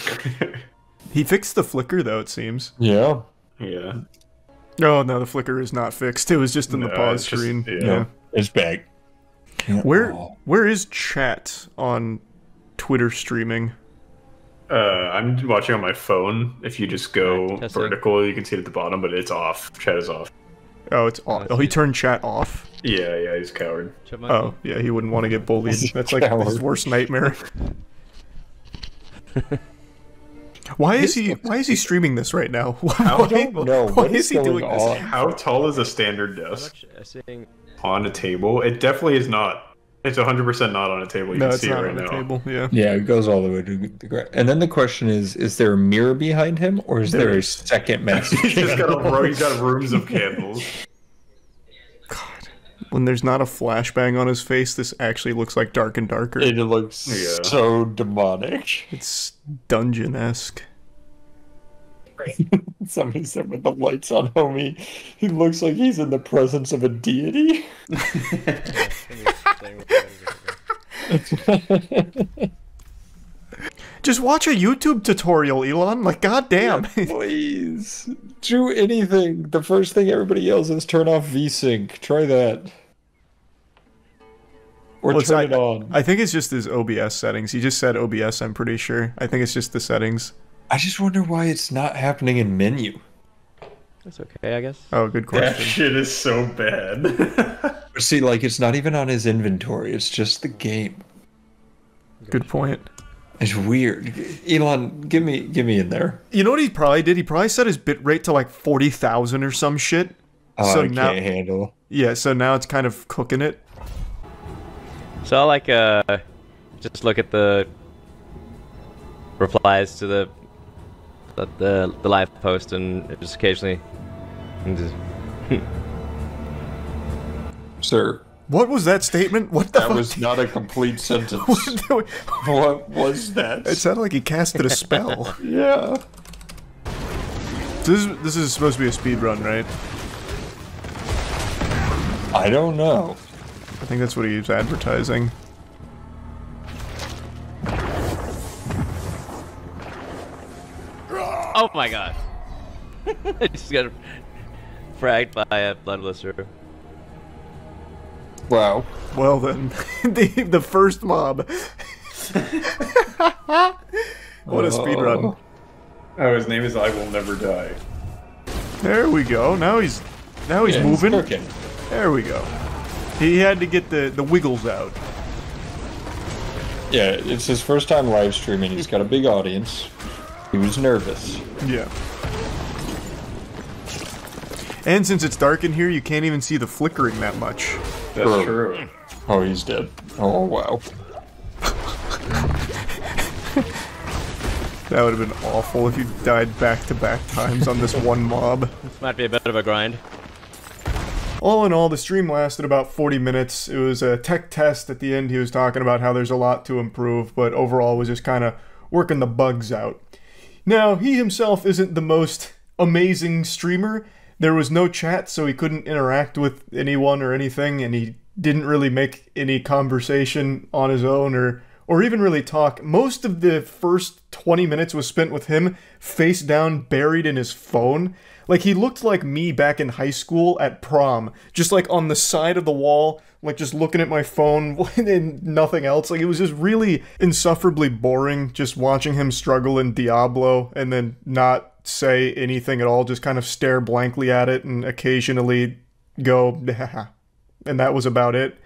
He fixed the flicker, though, it seems. Yeah. Yeah. Oh, no, the flicker is not fixed. It was just in the pause screen. Yeah. It's back. Where is chat on Twitter streaming? I'm watching on my phone. If you just go vertical, you can see it at the bottom, but it's off. Chat is off. Oh, it's off. Oh, he turned chat off? Yeah, he's a coward. Oh, yeah, he wouldn't want to get bullied. That's like his worst nightmare. Why is he streaming this right now? I don't know. Why is he doing this? How tall is a standard desk? On a table? It definitely is not. It's 100% not on a table. You can see it right now. Table. Yeah. Yeah, it goes all the way to the ground. And then the question is there a mirror behind him, or is there a second massive He's just got rooms of candles. God. When there's not a flashbang on his face, this actually looks like dark and darker. It looks so demonic. It's dungeon-esque. Somebody said with the lights on, homie, he looks like he's in the presence of a deity. Just watch a YouTube tutorial, Elon. Like, goddamn. Yeah, please. Do anything. The first thing everybody yells is turn off VSync. Try that. Or turn it on. I think it's just his OBS settings. He just said OBS, I'm pretty sure. I think it's just the settings. I just wonder why it's not happening in menu. That's okay, I guess. Oh, good question. That shit is so bad. See, like, it's not even on his inventory. It's just the game. Good point. It's weird. Elon, give me in there. You know what he probably did? He probably set his bitrate to like 40,000 or some shit. Oh, so I can't handle. Yeah, so now it's kind of cooking it. So I like just look at the replies to the live post and just occasionally Sir. What was that statement? What the fuck? That was not a complete sentence. What was that? It sounded like he casted a spell. Yeah. This is supposed to be a speed run, right? I don't know. I think that's what he was advertising. Oh my god. I just got fragged by a bloodlister. Wow. Well then, the first mob. What a speedrun. Oh, his name is I Will Never Die. There we go. Now he's moving. Okay. There we go. He had to get the wiggles out. Yeah, it's his first time live streaming. He's got a big audience. He was nervous. Yeah. And since it's dark in here, you can't even see the flickering that much. That's true. Oh, he's dead. Oh, wow. That would have been awful if you died back-to-back times on this one mob. This might be a bit of a grind. All in all, the stream lasted about 40 minutes. It was a tech test. At the end, he was talking about how there's a lot to improve, but overall was just kind of working the bugs out. Now, he himself isn't the most amazing streamer. There was no chat, so he couldn't interact with anyone or anything, and he didn't really make any conversation on his own or even really talk. Most of the first 20 minutes was spent with him face down, buried in his phone. Like, he looked like me back in high school at prom, just like on the side of the wall, like just looking at my phone and nothing else. Like, it was just really insufferably boring just watching him struggle in Diablo and then not say anything at all, just kind of stare blankly at it and occasionally go, and that was about it.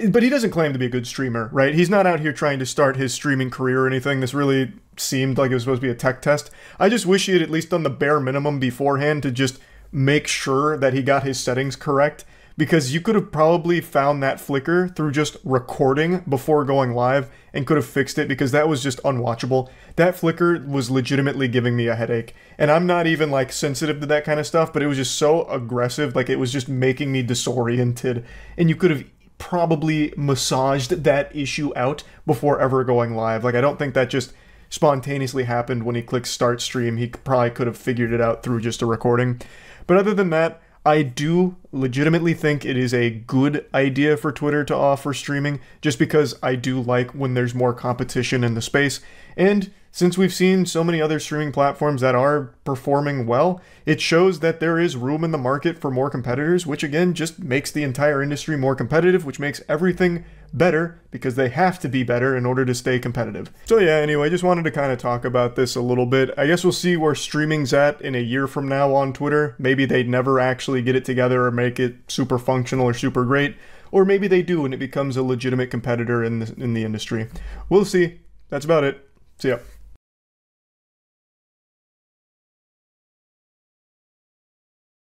But he doesn't claim to be a good streamer, right? He's not out here trying to start his streaming career or anything. This really seemed like it was supposed to be a tech test. I just wish he had at least done the bare minimum beforehand to just make sure that he got his settings correct, because you could have probably found that flicker through just recording before going live and could have fixed it, because that was just unwatchable. That flicker was legitimately giving me a headache. And I'm not even like sensitive to that kind of stuff, but it was just so aggressive, like it was just making me disoriented. And you could have probably massaged that issue out before ever going live. Like, I don't think that just spontaneously happened when he clicked start stream. He probably could have figured it out through just a recording. But other than that, I do legitimately think it is a good idea for Twitter to offer streaming, just because I do like when there's more competition in the space. And since we've seen so many other streaming platforms that are performing well, it shows that there is room in the market for more competitors, which again just makes the entire industry more competitive, which makes everything better, because they have to be better in order to stay competitive. So yeah, anyway, just wanted to kind of talk about this a little bit. I guess we'll see where streaming's at in a year from now on Twitter. Maybe they never actually get it together or make it super functional or super great, or maybe they do and it becomes a legitimate competitor in the industry. We'll see. That's about it. See ya.